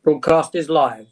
Broadcast is live.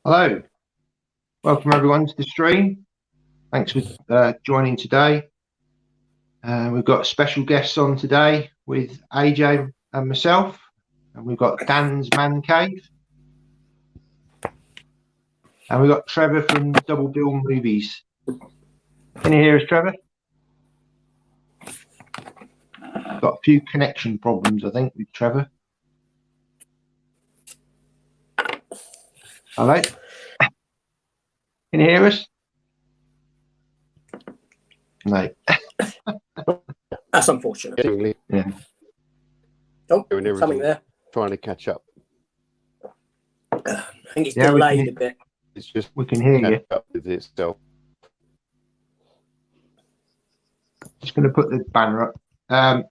Hello, welcome everyone to the stream. Thanks for joining today. We've got special guests on today with AJ and myself, and we've got Dan's Man Cave, and we've got Trevor from Double Bill Movies. Can you hear us, Trevor? Got a few connection problems, I think, with Trevor. Hello? Can you hear us? No. That's unfortunate. Yeah. Oh, something there. Trying to catch up. I think it's delayed a bit. It's just we can hear you. Up with itself. Just going to put the banner up.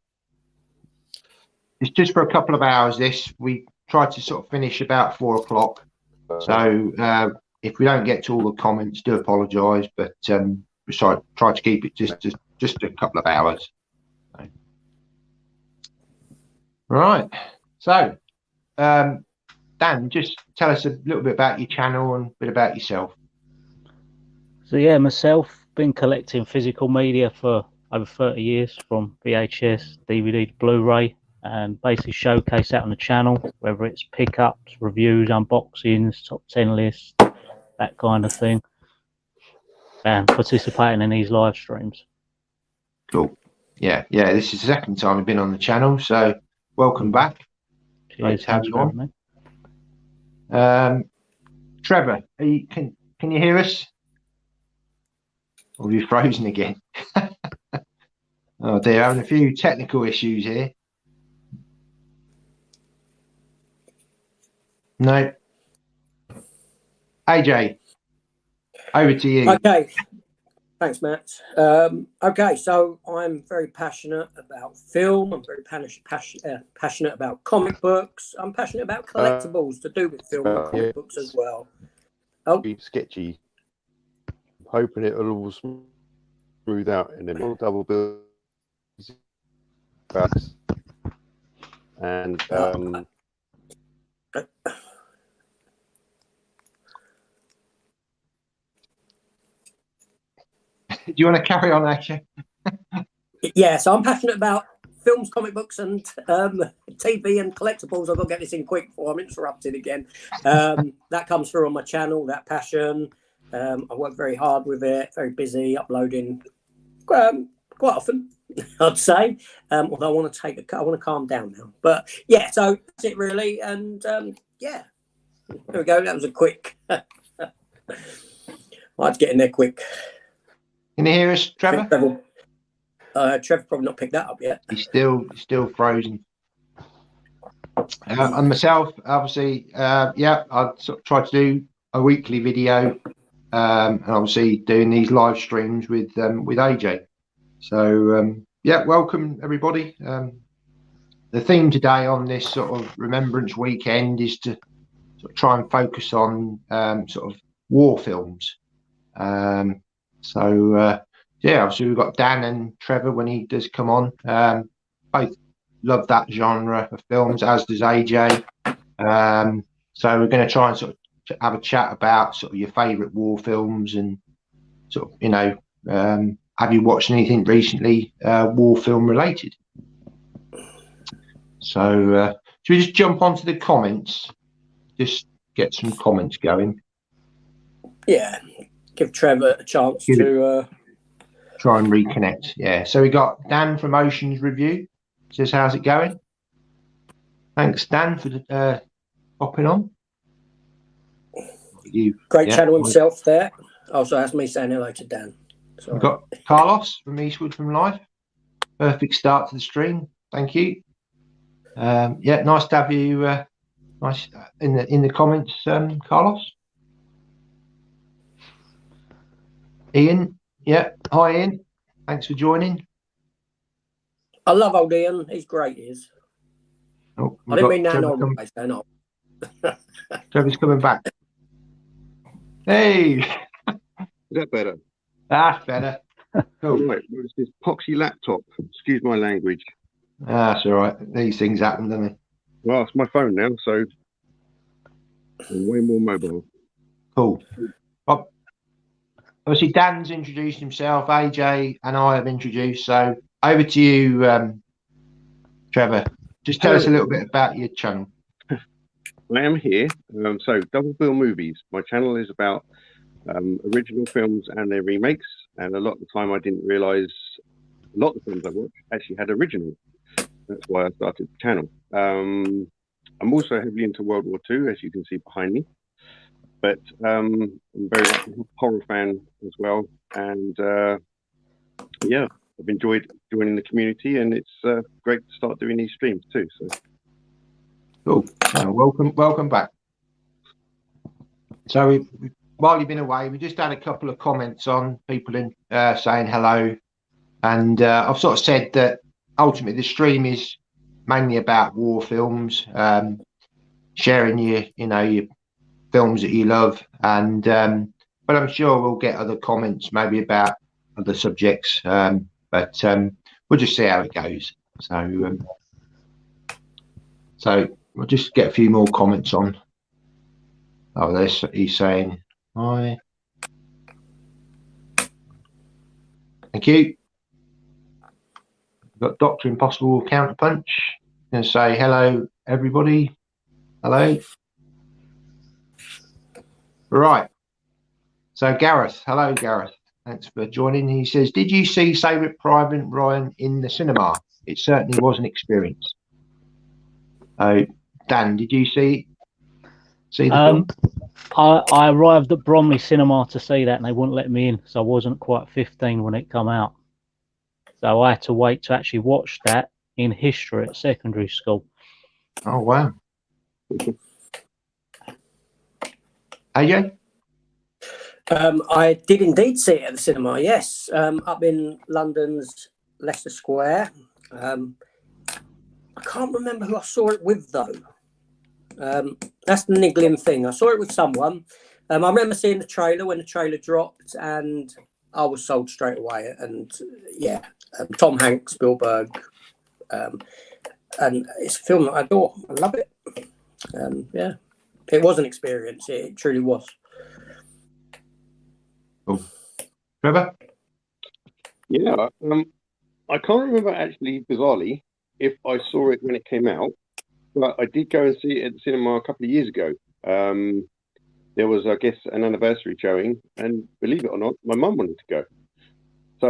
It's just for a couple of hours. We tried to sort of finish about 4 o'clock. So if we don't get to all the comments, do apologise, but we try to keep it just a couple of hours. Right. So Dan, just tell us a little bit about your channel and a bit about yourself. So yeah, myself been collecting physical media for over 30 years, from VHS, DVD to Blu-ray, and basically showcase that on the channel, whether it's pickups, reviews, unboxings, top 10 lists, that kind of thing, and participating in these live streams. Cool. Yeah, this is the second time I've been on the channel, so welcome back. Great to have you on. Trevor, can you hear us? Or have you frozen again? Oh dear, having a few technical issues here. No. AJ, over to you. Okay. Thanks, Matt. Okay, so I'm very passionate about film. I'm very passionate about comic books. I'm passionate about collectibles to do with film and comic books as well. Oh, sketchy. I'm hoping it'll all smooth out in a double bill. And Do you want to carry on, actually? Yeah, so I'm passionate about films, comic books, and TV and collectibles. I've got to get this in quick before I'm interrupted again. That comes through on my channel, that passion. I work very hard with it, very busy, uploading quite often, I'd say. Although I want to calm down now. But yeah, so that's it really. And yeah, there we go. That was a quick. I had to get in there quick. Can you hear us, Trevor? Trevor probably not picked that up yet. He's still frozen. And myself, obviously, yeah, I sort of try to do a weekly video, and obviously doing these live streams with AJ. So yeah, welcome everybody. The theme today on this sort of Remembrance Weekend is to sort of try and focus on sort of war films. Yeah, obviously we've got Dan and Trevor when he does come on. Both love that genre of films, as does AJ. So we're going to try and sort of have a chat about sort of your favourite war films and sort of, you know, have you watched anything recently war film related? So should we just jump onto the comments? Just get some comments going. Yeah, give Trevor a chance to try and reconnect. Yeah, so we got Dan from Oceans Review says, how's it going? Thanks, Dan, for popping on. Great Yeah. channel himself there. Also, that's me saying hello to Dan. Sorry. We've got Carlos from Eastwood from Life. Perfect start to the stream. Thank you. Yeah, nice to have you. Nice in the comments, Carlos. Ian, yeah, hi Ian. Thanks for joining. I love old Ian. He's great. He is. Oh, I didn't mean that in all ways. No. Trevor's coming back. Hey, Is that better? that's better. Cool. Right, what's this poxy laptop? Excuse my language. That's all right. These things happen, don't they? Well, it's my phone now, so I'm way more mobile. Cool. Obviously, Dan's introduced himself. AJ and I have introduced. So over to you, Trevor. Just tell us a little bit about your channel. I am here. So Double Bill Movies. My channel is about original films and their remakes. And a lot of the time I didn't realise a lot of the films I watched actually had originals. That's why I started the channel. I'm also heavily into World War II, as you can see behind me. But I'm very much a horror fan as well. And yeah, I've enjoyed joining the community, and it's great to start doing these streams too. So Cool. Welcome back. So while you've been away, we just had a couple of comments on people in saying hello, and I've sort of said that ultimately the stream is mainly about war films, sharing your films that you love, and but I'm sure we'll get other comments maybe about other subjects, but we'll just see how it goes. So we'll just get a few more comments on. Oh, this he's saying hi. Thank you. We've got Dr. Impossible Counterpunch. Going to say hello, everybody. Hello. Right. So Gareth, hello Gareth. Thanks for joining. He says, "Did you see Saving Private Ryan in the cinema? It certainly was an experience." Dan, did you see the film? I arrived at Bromley Cinema to see that, and they wouldn't let me in, so I wasn't quite 15 when it come out. So I had to wait to actually watch that in history at secondary school. Oh wow. AJ? I did indeed see it at the cinema, yes, up in London's Leicester Square. I can't remember who I saw it with, though. That's the niggling thing. I saw it with someone. I remember seeing the trailer when the trailer dropped, and I was sold straight away. And yeah, Tom Hanks, Spielberg, and it's a film that I adore. I love it. Yeah, it was an experience. It truly was. Cool. Trevor? yeah, I can't remember actually, bizarrely, if I saw it when it came out, but I did go and see it at the cinema a couple of years ago. There was, I guess, an anniversary showing, and believe it or not, my mum wanted to go. So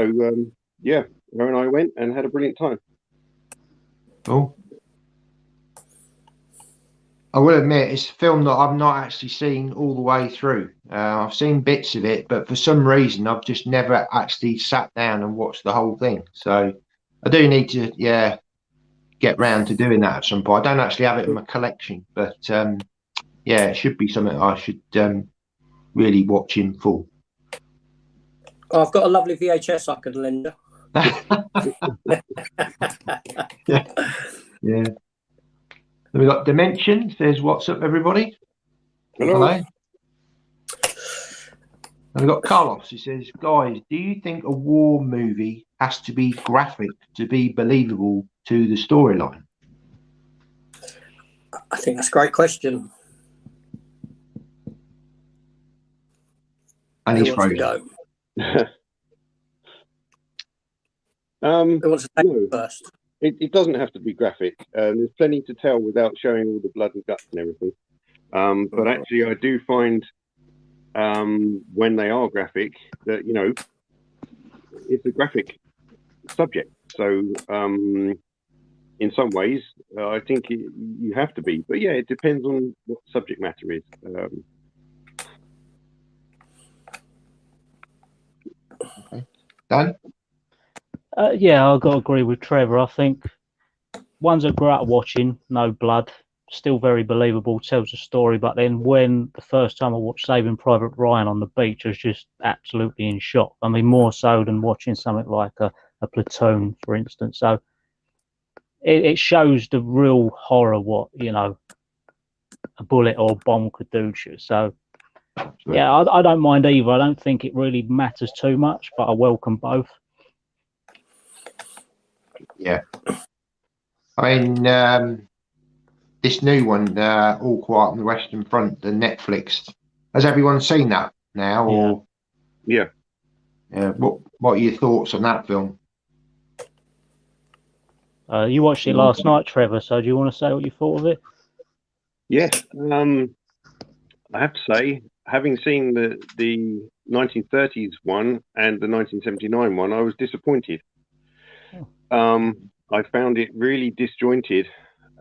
yeah, her and I went and had a brilliant time. Cool. I will admit it's a film that I've not actually seen all the way through. I've seen bits of it, but for some reason I've just never actually sat down and watched the whole thing. So I do need to, get round to doing that at some point. I don't actually have it in my collection, but yeah, it should be something I should really watch in full. I've got a lovely VHS I can lend you. Yeah. We've got Dimension says, "What's up, everybody?" Hello. And we've got Carlos. He says, "Guys, do you think a war movie has to be graphic to be believable to the storyline?" I think that's a great question. And Who he's wants to frozen. go? Who wants to take No. it first? It doesn't have to be graphic. There's plenty to tell without showing all the blood and guts and everything. But actually, I do find when they are graphic that, it's a graphic subject. So in some ways, I think you have to be. But yeah, it depends on what subject matter is. Dan? Yeah, I've got to agree with Trevor. I think ones I grew up watching, No Blood, still very believable, tells a story. But then when the first time I watched Saving Private Ryan on the beach, I was just absolutely in shock. I mean, more so than watching something like a Platoon, for instance. So it shows the real horror what, you know, a bullet or a bomb could do to you. So yeah, I don't mind either. I don't think it really matters too much, but I welcome both. Yeah. I mean, this new one, All Quiet on the Western Front, the Netflix. Has everyone seen that now? Or Yeah. What are your thoughts on that film? You watched it last night, Trevor, so do you want to say what you thought of it? Yes. I have to say, having seen the 1930s one and the 1979 one, I was disappointed. I found it really disjointed.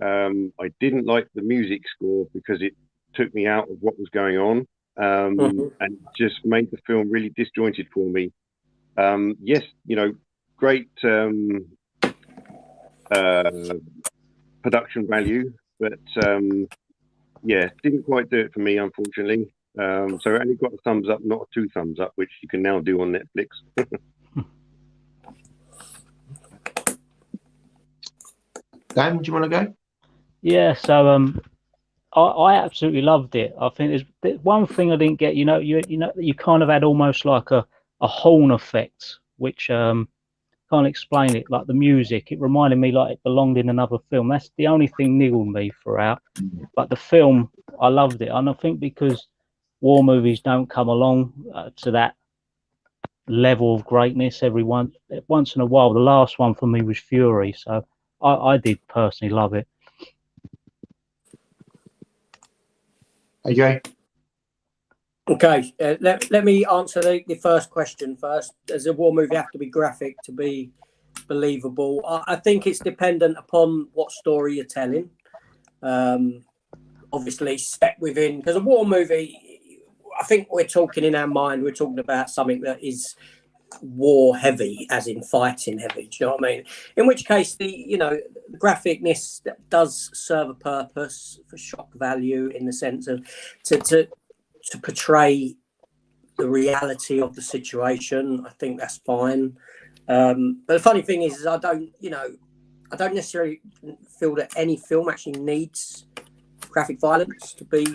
I didn't like the music score because it took me out of what was going on, and just made the film really disjointed for me. Yes, you know, great production value, but yeah, didn't quite do it for me, unfortunately. So I only got a thumbs up, not a 2 thumbs up, which you can now do on Netflix. Dan, do you want to go? Yeah, so I absolutely loved it. I think there's one thing I didn't get. You know, you kind of had almost like a horn effect, which can't explain it. Like the music, it reminded me like it belonged in another film. That's the only thing niggled me throughout. But the film, I loved it, and I think because war movies don't come along to that level of greatness once in a while. The last one for me was Fury, so I did personally love it. AJ? Okay, let me answer the first question first. Does a war movie have to be graphic to be believable? I think it's dependent upon what story you're telling. Obviously, set within, because a war movie, I think we're talking in our mind, we're talking about something that is war heavy, as in fighting heavy. Do you know what I mean? In which case, the graphicness does serve a purpose for shock value, in the sense of to portray the reality of the situation. I think that's fine. But the funny thing is I don't necessarily feel that any film actually needs graphic violence to be,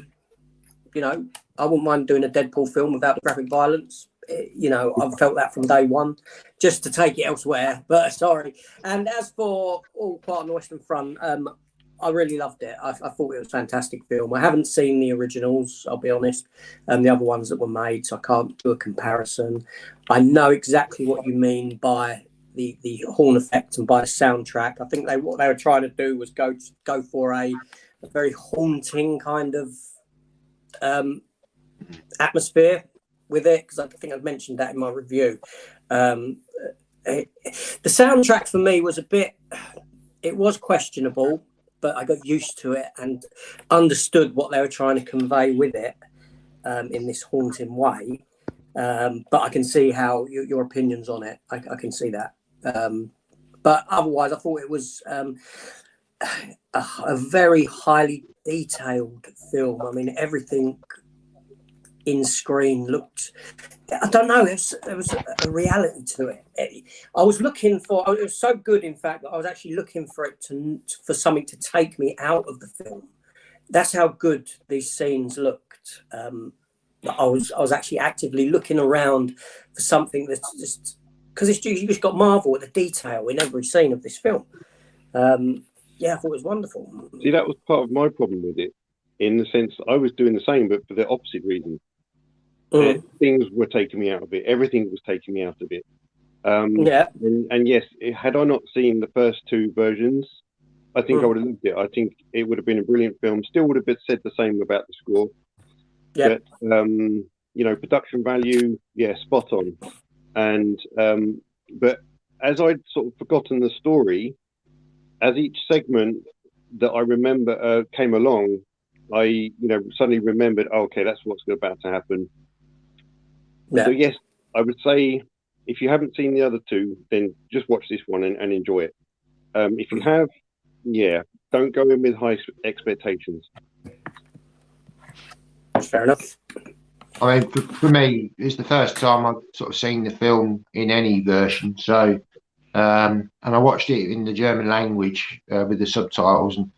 I wouldn't mind doing a Deadpool film without the graphic violence. I've felt that from day one, just to take it elsewhere. But sorry. And as for All Quiet on the Western Front, I really loved it. I thought it was a fantastic film. I haven't seen the originals, I'll be honest, the other ones that were made, so I can't do a comparison. I know exactly what you mean by the horn effect and by the soundtrack. I think what they were trying to do was go for a very haunting kind of atmosphere with it, because I think I've mentioned that in my review. The soundtrack for me was it was questionable, but I got used to it and understood what they were trying to convey with it in this haunting way. But I can see how your opinions on it. I can see that. But otherwise, I thought it was a very highly detailed film. I mean, everything in screen looked, I don't know, there was a reality to it. I was looking for, it was so good, in fact, that I was actually looking for it for something to take me out of the film. That's how good these scenes looked. I was actually actively looking around for something that's just, because you just got marvel at the detail in every scene of this film. Yeah, I thought it was wonderful. See, that was part of my problem with it, in the sense I was doing the same, but for the opposite reason. Things were taking me out of it. Everything was taking me out of it. Yeah. And yes, had I not seen the first 2 versions, I think I would have loved it. I think it would have been a brilliant film. Still would have said the same about the score. Yeah. But production value, yeah, spot on. And but as I'd sort of forgotten the story, as each segment that I remember came along, I suddenly remembered, oh, okay, that's what's about to happen. Yeah. So yes, I would say if you haven't seen the other two, then just watch this one and enjoy it. If you have, don't go in with high expectations. Fair enough. I mean, for me, it's the first time I've sort of seen the film in any version. So, and I watched it in the German language with the subtitles, and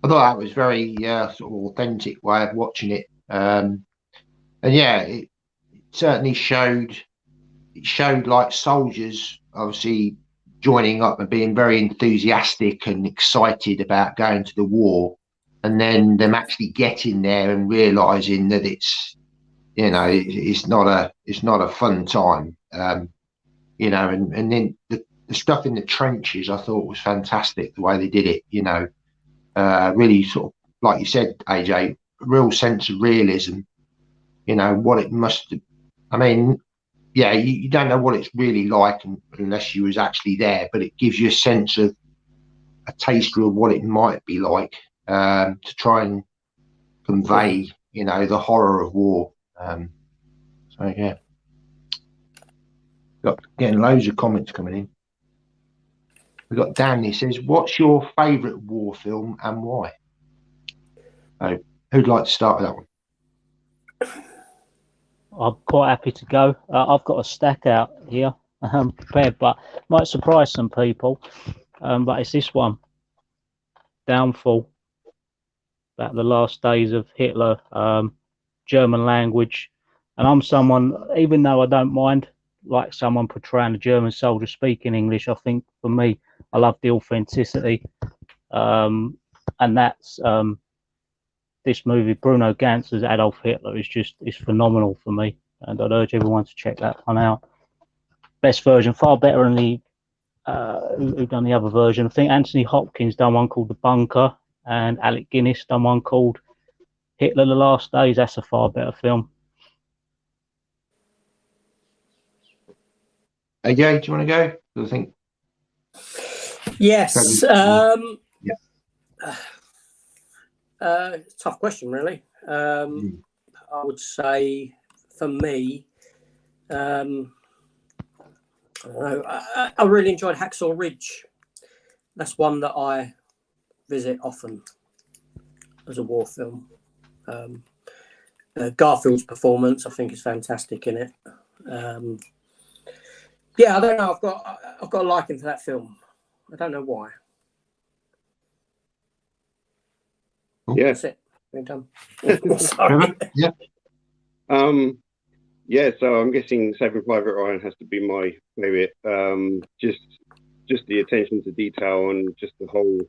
I thought that was very sort of authentic way of watching it. And yeah, it certainly showed like soldiers obviously joining up and being very enthusiastic and excited about going to the war, and then them actually getting there and realizing that it's not a fun time, and then the stuff in the trenches I thought was fantastic the way they did it, really sort of like you said, AJ, real sense of realism, what it must have, I mean, yeah, you don't know what it's really like unless you was actually there, but it gives you a sense of a taster of what it might be like, to try and convey, the horror of war. So yeah, getting loads of comments coming in. We've got Dan. He says, "What's your favourite war film and why?" So, who'd like to start with that one? I'm quite happy to go. I've got a stack out here prepared, but might surprise some people. But it's this one, Downfall, about the last days of Hitler, German language. And I'm someone, even though I don't mind like someone portraying a German soldier speaking English, I think for me, I love the authenticity. And that's this movie, Bruno Ganz as Adolf Hitler, is phenomenal for me. And I'd urge everyone to check that one out. Best version, far better than the who done the other version. I think Anthony Hopkins done one called The Bunker, and Alec Guinness done one called Hitler: The Last Days. That's a far better film. Yeah, do you want to go? I think. Yes. Yeah. Tough question, really. I would say for me, I don't know. I really enjoyed Hacksaw Ridge. That's one that I visit often as a war film. Garfield's performance, I think, is fantastic in it. Yeah, I don't know. I've got a liking for that film. I don't know why. Yeah. That's it. We're done. Sorry. Yeah. Yeah, so I'm guessing Saving Private Ryan has to be my favourite. Just the attention to detail and just the whole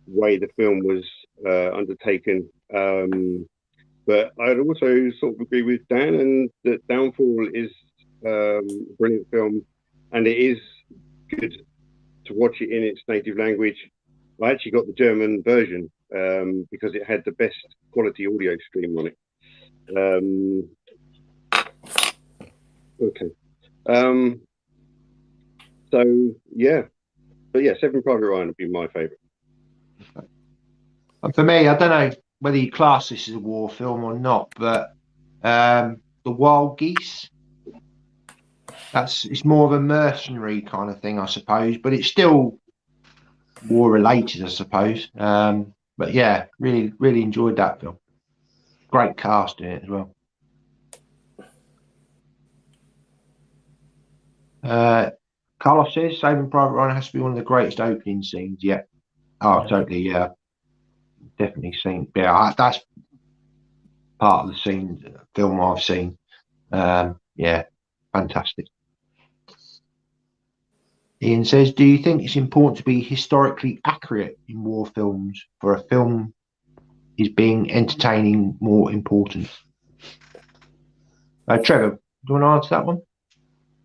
way the film was undertaken. But I'd also sort of agree with Dan, and that Downfall is a brilliant film, and it is good to watch it in its native language. I actually got the German version because it had the best quality audio stream on it. Okay. So yeah, but yeah, Saving Private Ryan would be my favourite. And for me, I don't know whether you class this as a war film or not, but The Wild Geese. It's more of a mercenary kind of thing, I suppose, but it's still war related, I suppose. But yeah, really, really enjoyed that film. Great cast in it as well. Carlos says Saving Private Ryan has to be one of the greatest opening scenes yet. Oh, totally, yeah. Definitely seen. Yeah, that's part of the film I've seen. Yeah, fantastic. Ian says, do you think it's important to be historically accurate in war films for a film is being entertaining more important? Trevor, do you want to answer that one?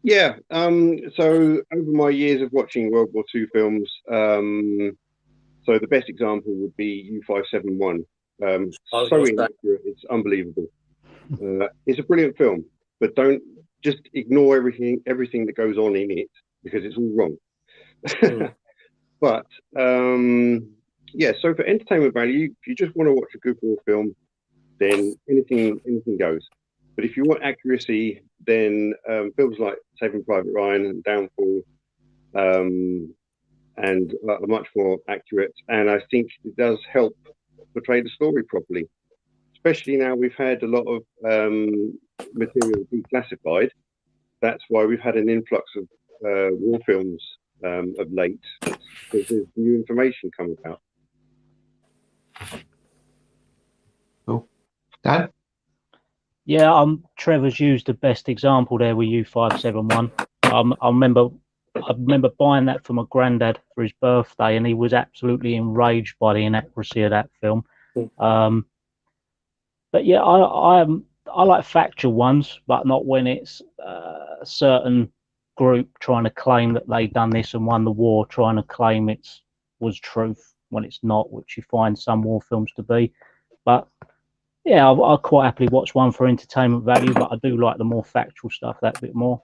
Yeah. So over my years of watching World War II films, so the best example would be U-571. So inaccurate, it's unbelievable. It's a brilliant film, but don't just ignore everything that goes on in it because it's all wrong. But yeah, so for entertainment value, if you just want to watch a good war film, then anything goes. But if you want accuracy, then films like Saving Private Ryan and Downfall and are much more accurate. And I think it does help portray the story properly, especially now we've had a lot of material declassified. That's why we've had an influx of war films of late, because there's new information coming out. Cool. Dan? Yeah, Trevor's used the best example there with U571. I remember buying that for my granddad for his birthday, and he was absolutely enraged by the inaccuracy of that film. But yeah, I like factual ones, but not when it's a certain group trying to claim that they done this and won the war, trying to claim was truth when it's not, which you find some war films to be. But yeah, I quite happily watch one for entertainment value, but I do like the more factual stuff that bit more.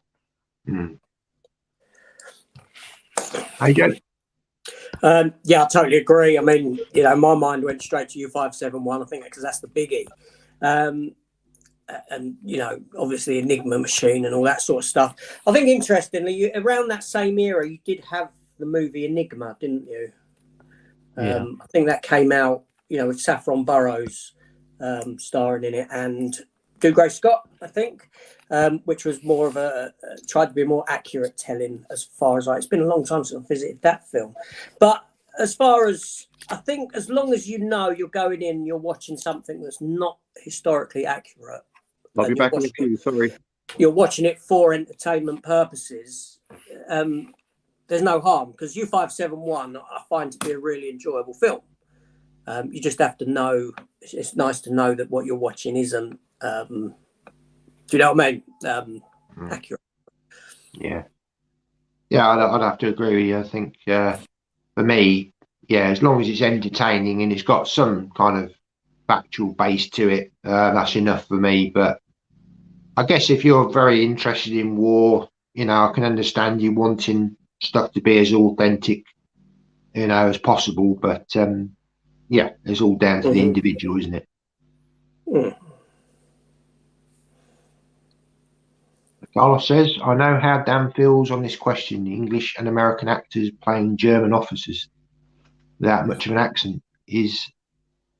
AJ? Yeah, I totally agree. I mean, you know, my mind went straight to U571. I think because that's the biggie. And, you know, obviously Enigma Machine and all that sort of stuff. I think, interestingly, around that same era, you did have the movie Enigma, didn't you? Yeah. I think that came out, you know, with Saffron Burrows starring in it and Dougray Scott, I think, which was more of tried to be a more accurate telling as far as it's been a long time since I visited that film. But as far as, I think as long as you know you're going in, you're watching something that's not historically accurate. I'll be back in a few, sorry. You're watching it for entertainment purposes. There's no harm, because U571 I find to be a really enjoyable film. You just have to know, it's nice to know that what you're watching isn't, do you know what I mean? Accurate. Yeah. Yeah, I'd have to agree with you. I think for me, yeah, as long as it's entertaining and it's got some kind of factual base to it, that's enough for me. But I guess if you're very interested in war, you know, I can understand you wanting stuff to be as authentic, you know, as possible. But yeah, it's all down to the individual, isn't it? Carlos says, I know how Dan feels on this question. English and American actors playing German officers without much of an accent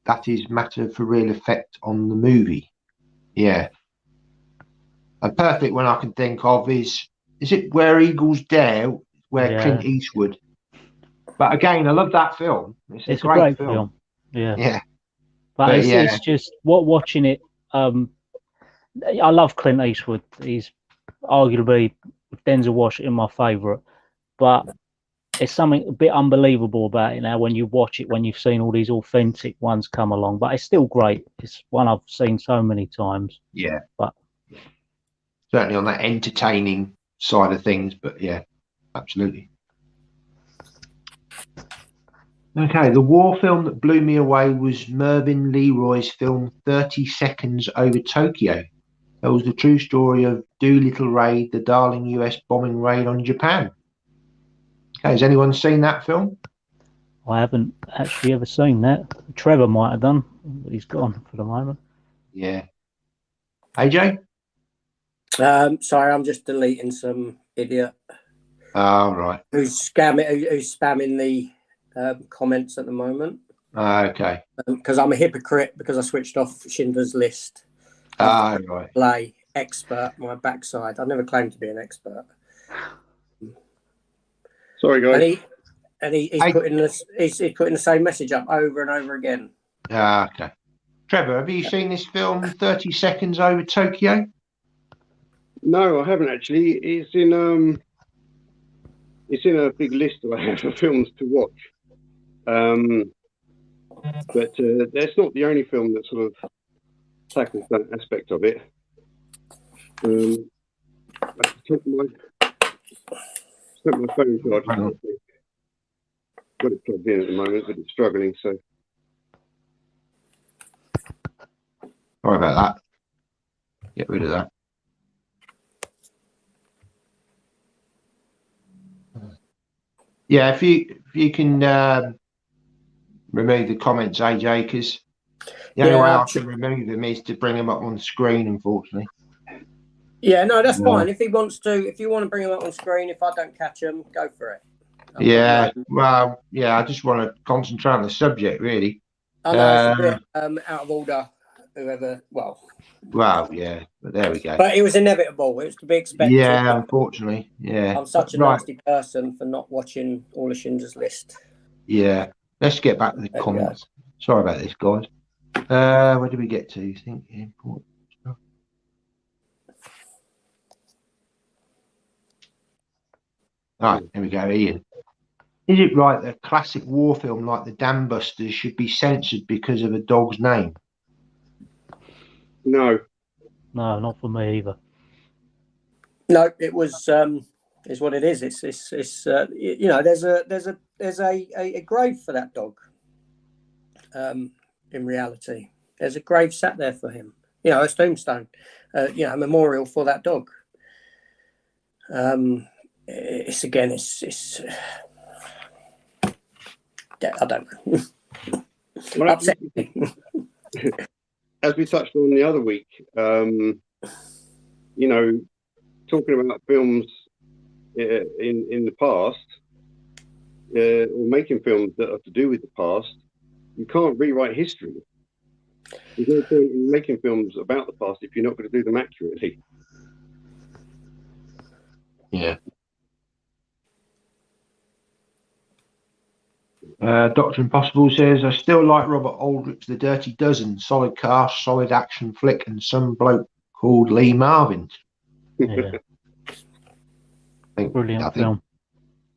that is matter for real effect on the movie. Yeah. A perfect one I can think of is it Where Eagles Dare, where Clint Eastwood. But again, I love that film. It's a great film. Yeah. But it's just watching it. I love Clint Eastwood. He's arguably Denzel Washington my favourite, but it's something a bit unbelievable about it now when you watch it, when you've seen all these authentic ones come along. But it's still great. It's one I've seen so many times. Yeah. But certainly on that entertaining side of things, but yeah, absolutely. Okay, the war film that blew me away was Mervyn Leroy's film 30 Seconds Over Tokyo. That was the true story of Doolittle Raid, the darling US bombing raid on Japan. Okay, has anyone seen that film? I haven't actually ever seen that. Trevor might have done, but he's gone for the moment. Yeah. AJ? Sorry, I'm just deleting some idiot. Oh, right. Who's spamming the comments at the moment. Okay. Because I'm a hypocrite because I switched off Schindler's List. Right. Play expert my backside. I never claimed to be an expert. Sorry, guys. He's putting the same message up over and over again. Okay. Trevor, have you seen this film 30 Seconds Over Tokyo? No, I haven't actually. It's in a big list I have of films to watch. But that's not the only film that sort of tackles that aspect of it. I took my phone charger. Got it plugged in at the moment, but it's struggling. So sorry about that. Get rid of that. Yeah, if you can remove the comments, AJ, because the only way I can remove them is to bring them up on the screen, unfortunately. Yeah, no, that's fine. If he wants to, if you want to bring them up on screen, if I don't catch them, go for it. Yeah, well, yeah, I just want to concentrate on the subject, really. I know it's a bit out of order. Whoever, well, yeah, but there we go. But it was inevitable. It was to be expected. Yeah, unfortunately, yeah. I'm such a nasty person for not watching all of Schindler's List. Yeah, let's get back to the comments. Sorry about this, guys. Where did we get to? You think important stuff? All right, here we go, Ian. Is it right that a classic war film like The Dam Busters should be censored because of a dog's name? No, not for me either. No, it was is what it is. It's you know, there's a grave for that dog. In reality, there's a grave sat there for him. You know, a tombstone. You know, a memorial for that dog. It's I don't know. Well, Upset me. As we touched on the other week, you know, talking about films in the past, or making films that are to do with the past, you can't rewrite history. There's no point in making films about the past if you're not going to do them accurately. Yeah. Dr. Impossible says, I still like Robert Aldrich's The Dirty Dozen, solid cast, solid action flick, and some bloke called Lee Marvin. Yeah. Brilliant film.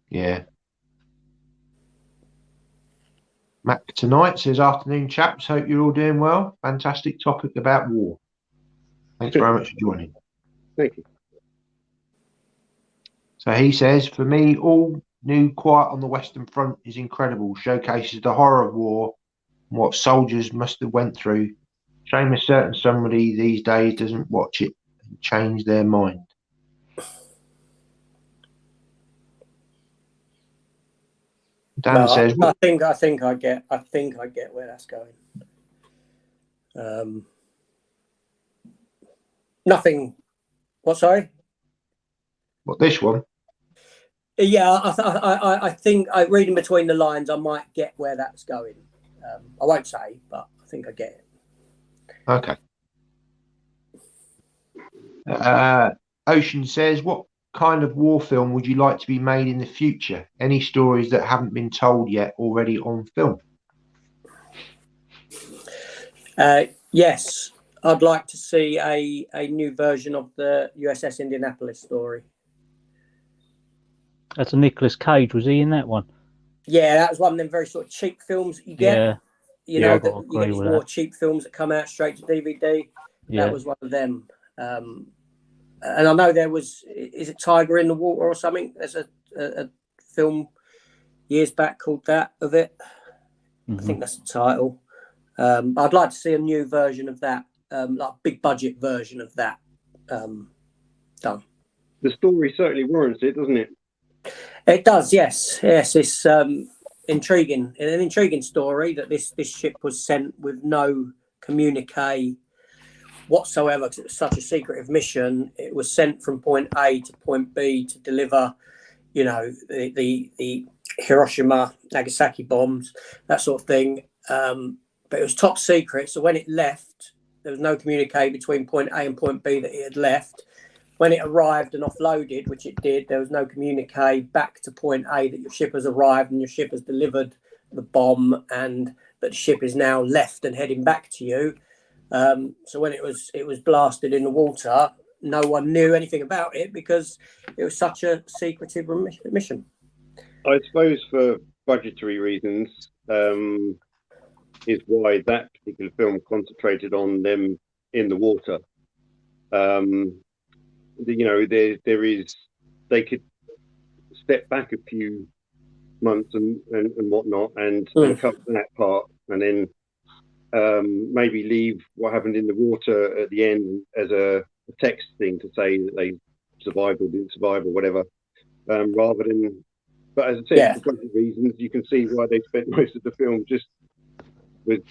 Yeah. Mac Tonight says, afternoon, chaps. Hope you're all doing well. Fantastic topic about war. Thanks very much for joining. Thank you. So he says, for me, all new Quiet on the Western Front is incredible. Showcases the horror of war and what soldiers must have went through. Shame a certain somebody these days doesn't watch it and change their mind. Dan says, I think I get where that's going. Nothing. What? Sorry. What, this one? Yeah, I think reading between the lines, I might get where that's going. I won't say, but I think I get it. Okay. Ocean says, what kind of war film would you like to be made in the future? Any stories that haven't been told yet already on film? Yes, I'd like to see a new version of the USS Indianapolis story. That's a Nicolas Cage. Was he in that one? Yeah, that was one of them very sort of cheap films that you get. Yeah. You know, you get these more cheap films that come out straight to DVD. Yeah. That was one of them. And I know there was, is it Tiger in the Water or something? There's a film years back called that, of it. Mm-hmm. I think that's the title. I'd like to see a new version of that, like big budget version of that done. The story certainly warrants it, doesn't it? It does, yes. Yes, it's intriguing. An intriguing story that this ship was sent with no communique whatsoever, because it was such a secretive mission. It was sent from point A to point B to deliver, you know, the Hiroshima, Nagasaki bombs, that sort of thing. But it was top secret. So when it left, there was no communique between point A and point B that it had left. When it arrived and offloaded, which it did, there was no communique back to point A that your ship has arrived and your ship has delivered the bomb and that the ship is now left and heading back to you. So when it was blasted in the water, no one knew anything about it because it was such a secretive mission. I suppose for budgetary reasons is why that particular film concentrated on them in the water. You know, there is, they could step back a few months and whatnot and cover that part, and then maybe leave what happened in the water at the end as a text thing to say that they survived or didn't survive or whatever, rather than But as I said, Yeah. for budget reasons, you can see why they spent most of the film just with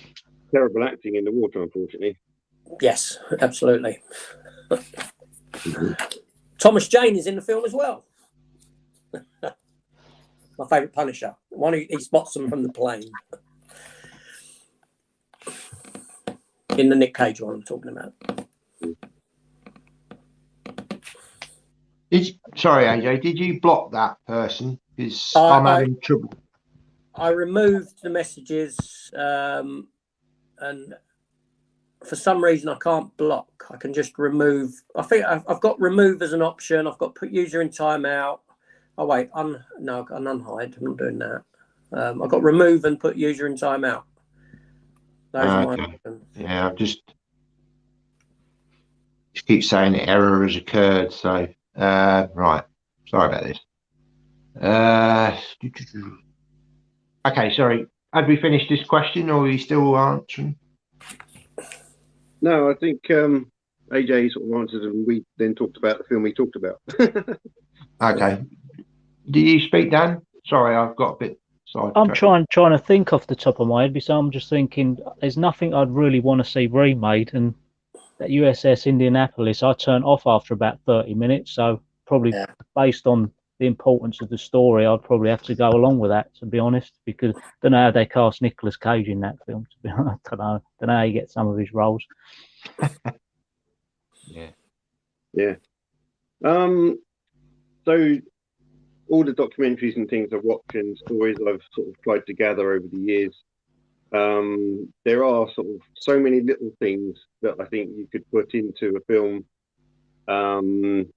terrible acting in the water, unfortunately. Yes, absolutely. Thomas Jane is in the film as well. My favourite Punisher. One who he spots them from the plane. In the Nick Cage one I'm talking about. Sorry, AJ, did you block that person? Because I- I'm having trouble. I removed the messages, and for some reason I can't block. I can just remove. I think I've got remove as an option. I've got put user in timeout. Oh wait, no, I can unhide. I'm not doing that. I've got remove and put user in timeout. Those are my options. Yeah, just keep saying the error has occurred. So right, sorry about this. Okay, sorry. Had we finished this question, or are you still answering? No, I think AJ sort of answered, and we then talked about the film we talked about. Okay. Do you speak, Dan? Sorry, I've got a bit sidetracked. I'm trying to think off the top of my head, because I'm just thinking there's nothing I'd really want to see remade, and that USS Indianapolis I turned off after about 30 minutes, so probably based on the importance of the story, I'd probably have to go along with that, to be honest, because I don't know how they cast Nicolas Cage in that film, to be honest. I don't know how he gets some of his roles. Yeah. So all the documentaries and things I've watched and stories I've sort of tried to gather over the years, there are sort of so many little things that I think you could put into a film, and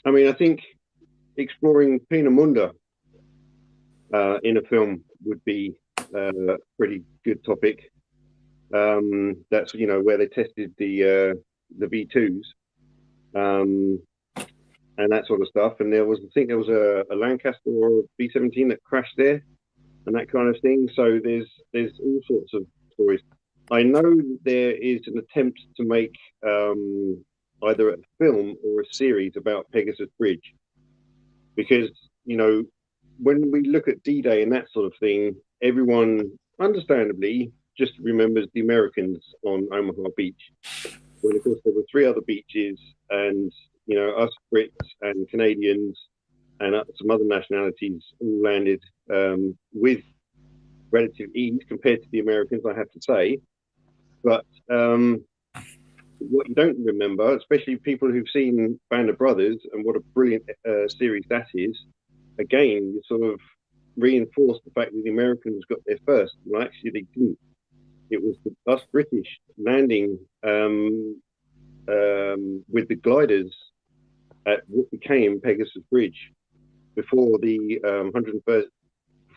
I mean, I think exploring Peenemünde in a film would be a pretty good topic. That's where they tested the V2s, and that sort of stuff. And I think there was a Lancaster or a B-17 that crashed there, and that kind of thing. So there's all sorts of stories. I know there is an attempt to make either a film or a series about Pegasus Bridge, because when we look at D-Day and that sort of thing, everyone understandably just remembers the Americans on Omaha Beach, when of course there were 3 other beaches, and us Brits and Canadians and some other nationalities all landed with relative ease compared to the Americans, I have to say. But what you don't remember, especially people who've seen Band of Brothers and what a brilliant series that is, again, you sort of reinforce the fact that the Americans got there first. Well, actually, they didn't. It was us British landing with the gliders at what became Pegasus Bridge before the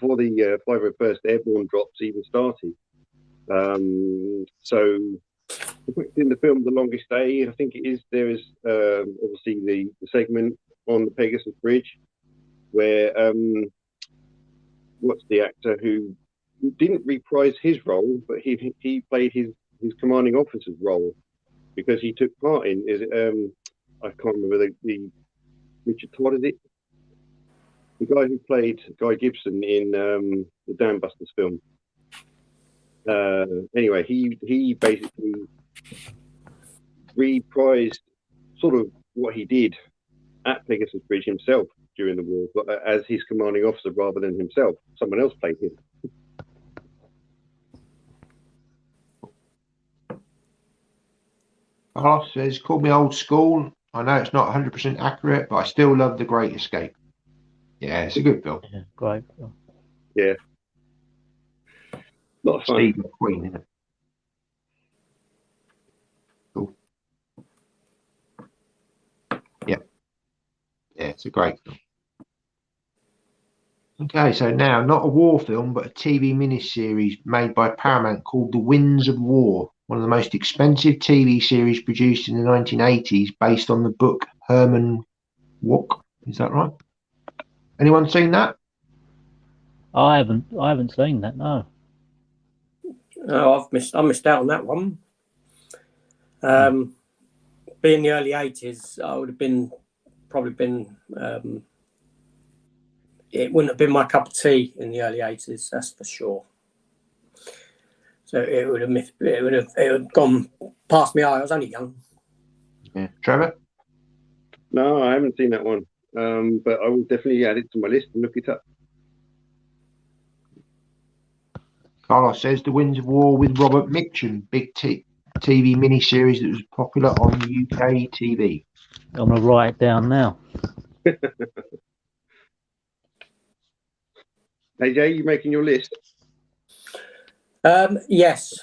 501st Airborne drops even started. So in the film The Longest Day, I think there is obviously the segment on the Pegasus Bridge where what's the actor who didn't reprise his role, but he played his commanding officer's role, because he took part in I can't remember the Richard Todd, is it? The guy who played Guy Gibson in the Dam Busters film. Anyway, he basically reprised sort of what he did at Pegasus Bridge himself during the war, but as his commanding officer rather than himself. Someone else played him. Carlos says, call me old school. I know it's not 100% accurate, but I still love The Great Escape. Yeah, it's a good film. Yeah, great film. Yeah. A lot of fun. Steve McQueen, isn't it? Cool. Yeah. Yeah, it's a great film. Okay, so now, not a war film, but a TV miniseries made by Paramount called The Winds of War, one of the most expensive TV series produced in the 1980s, based on the book Herman Wouk. Is that right? Anyone seen that? I haven't seen that, no. Oh, I missed out on that one. being the early 80s, I would have probably been. It wouldn't have been my cup of tea in the early 80s, that's for sure. So it would have gone past me. I was only young. Yeah. Trevor? No, I haven't seen that one, but I will definitely add it to my list and look it up. Carlos says The Winds of War with Robert Mitchum, big TV miniseries that was popular on UK TV. I'm going to write it down now. AJ, you making your list? Yes,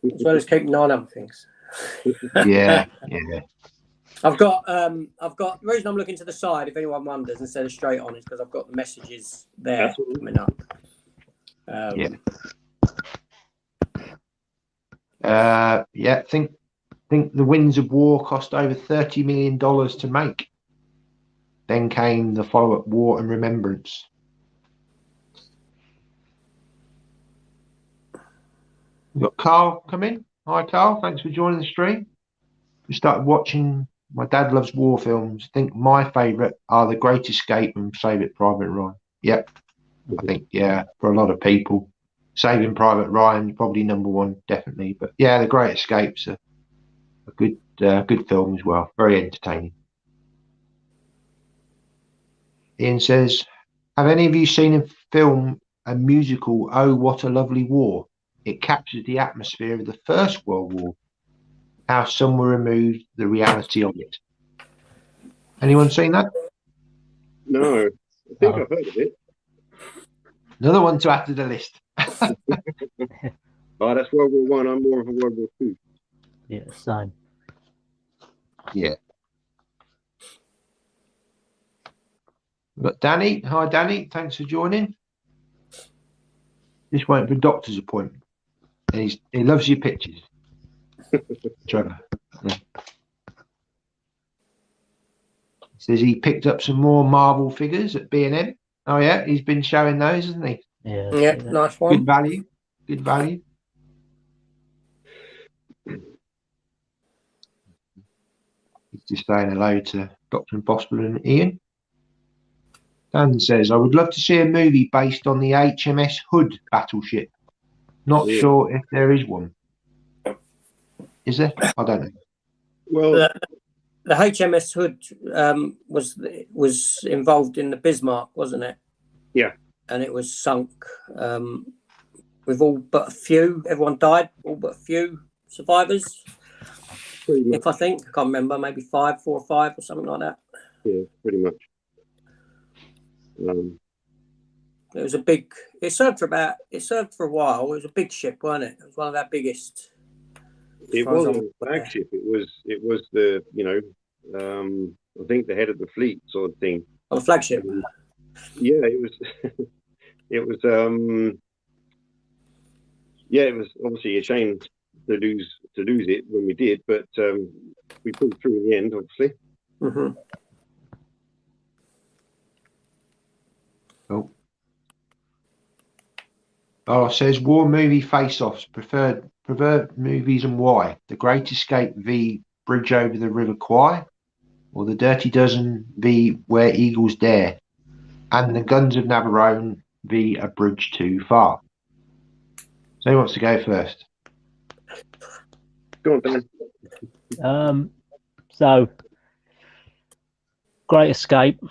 as well as keeping an eye on other things. Yeah. I've got the reason I'm looking to the side, if anyone wonders, instead of straight on, is because I've got the messages there Absolutely. coming up. I think The Winds of War cost over $30 million to make. Then came the follow-up War and Remembrance. We've got Carl come in. Hi, Carl. Thanks for joining the stream. We started watching. My dad loves war films. I think my favourite are The Great Escape and Saving Private Ryan. Yep. I think, for a lot of people, Saving Private Ryan probably number one, definitely. But The Great Escape's a good film as well. Very entertaining. Ian says, have any of you seen a musical, Oh, What a Lovely War? It captures the atmosphere of the First World War, how some were removed, the reality of it. Anyone seen that? No, I think I've heard of it. Another one to add to the list. Oh, that's World War One. I'm more of a World War Two. Yeah, same. Yeah. We've got Danny. Hi, Danny. Thanks for joining. Just waiting for a doctor's appointment. And he loves your pictures. Trevor. Yeah. Says he picked up some more Marvel figures at B&M. Oh, yeah. He's been showing those, hasn't he? Yeah, Nice one. Good value. Good value. He's just saying hello to Dr. Impossible and Ian. Dan says, I would love to see a movie based on the HMS Hood battleship. Not sure if there is one. Is there? I don't know. Well, the HMS Hood was involved in the Bismarck, wasn't it? Yeah. And it was sunk with all but a few. Everyone died, all but a few survivors. If I think, I can't remember, maybe 4 or 5 or something like that. Yeah, pretty much. It was a big. It served for a while. It was a big ship, wasn't it? It was one of our biggest. It wasn't a flagship. It was the I think the head of the fleet sort of thing. Oh, the flagship. Yeah, it was. It was. It was obviously a shame to lose it when we did, but we pulled through in the end, obviously. Mm-hmm. Oh, says war movie face-offs, preferred movies and why? The Great Escape v Bridge over the River Kwai, or The Dirty Dozen v Where Eagles Dare, and The Guns of Navarone v A Bridge Too Far. So who wants to go first? Go on, Dan. So Great Escape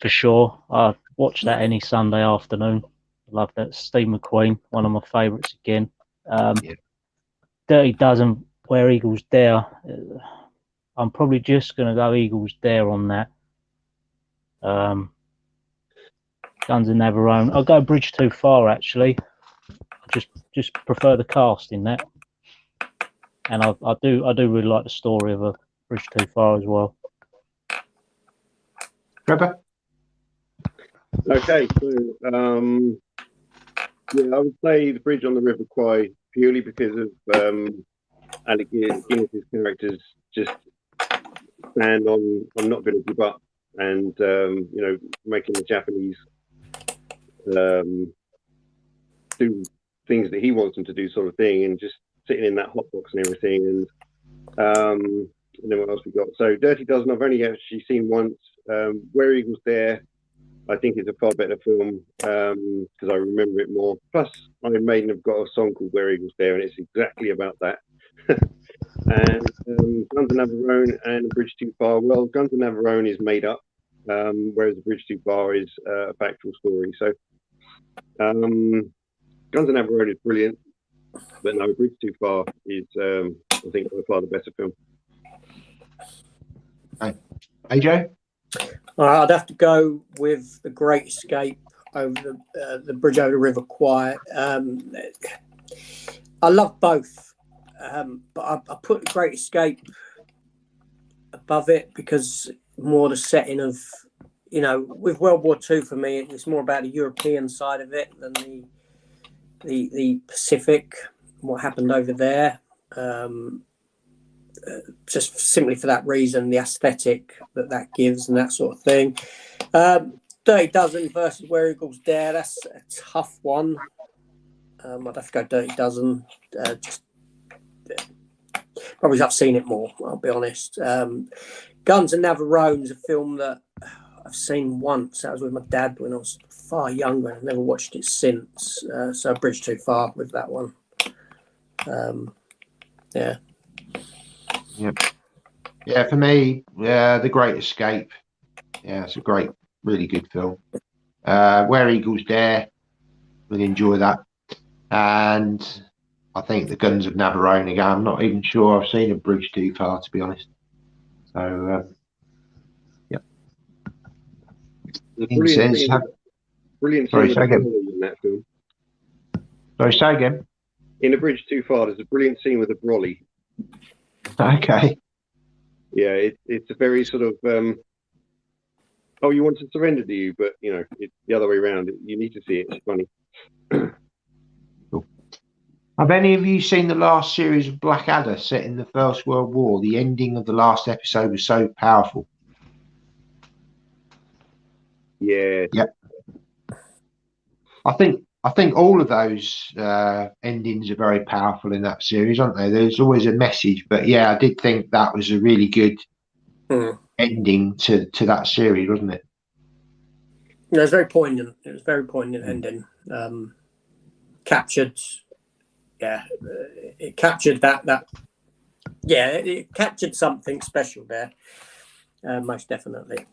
for sure. I watch that any Sunday afternoon. Love that. Steve McQueen, one of my favourites again. Dirty Dozen, Where Eagles Dare. I'm probably just going to go Eagles Dare on that. Guns of Navarone. I'll go Bridge Too Far, actually. Just prefer the cast in that. And I do really like the story of A Bridge Too Far as well. Trevor? Okay, so I would say The Bridge on the River Kwai purely because of Alec Guinness's characters just stand on I'm not going to give up, and making the Japanese do things that he wants them to do, sort of thing, and just sitting in that hot box and everything, and And then what else we got? So Dirty Dozen, I've only actually seen once. Where Eagles Dare, I think it's a far better film because I remember it more. Plus, Iron Maiden have got a song called Where Eagles Dare, and it's exactly about that. And Guns of Navarone and Bridge Too Far. Well, Guns of Navarone is made up, whereas Bridge Too Far is a factual story. So Guns of Navarone is brilliant, but no, Bridge Too Far is, I think, by far the better film. AJ? I'd have to go with The Great Escape over the Bridge over the River Kwai. I love both, but I put The Great Escape above it because more the setting of, you know, with World War II for me, it's more about the European side of it than the Pacific, what happened over there. Just simply for that reason, the aesthetic that gives and that sort of thing. Dirty Dozen versus Where Eagles Dare, that's a tough one. I'd have to go Dirty Dozen. Probably I've seen it more, I'll be honest. Guns of Navarone is a film that I've seen once. That was with my dad when I was far younger. I've never watched it since. So Bridge Too Far with that one. Yeah. Yep. Yeah, for me, The Great Escape. Yeah, it's a great, really good film. Where Eagles Dare, really enjoy that. And I think The Guns of Navarone again. I'm not even sure I've seen A Bridge Too Far, to be honest. So, yeah. Brilliant Sorry, scene say again. in that film. Sorry, say again. In A Bridge Too Far, there's a brilliant scene with a brolly. Okay. Yeah, it's a very sort of oh, you want to surrender, do you? But you know, it's the other way around. You need to see it. It's funny. Cool. Have any of you seen the last series of Blackadder set in the First World War? The ending of the last episode was so powerful. Yeah. Yep. I think all of those endings are very powerful in that series, aren't they? There's always a message, but yeah, I did think that was a really good ending to that series, wasn't it? It was very poignant. It was a very poignant ending. Captured, it captured that. Yeah, it captured something special there. Most definitely.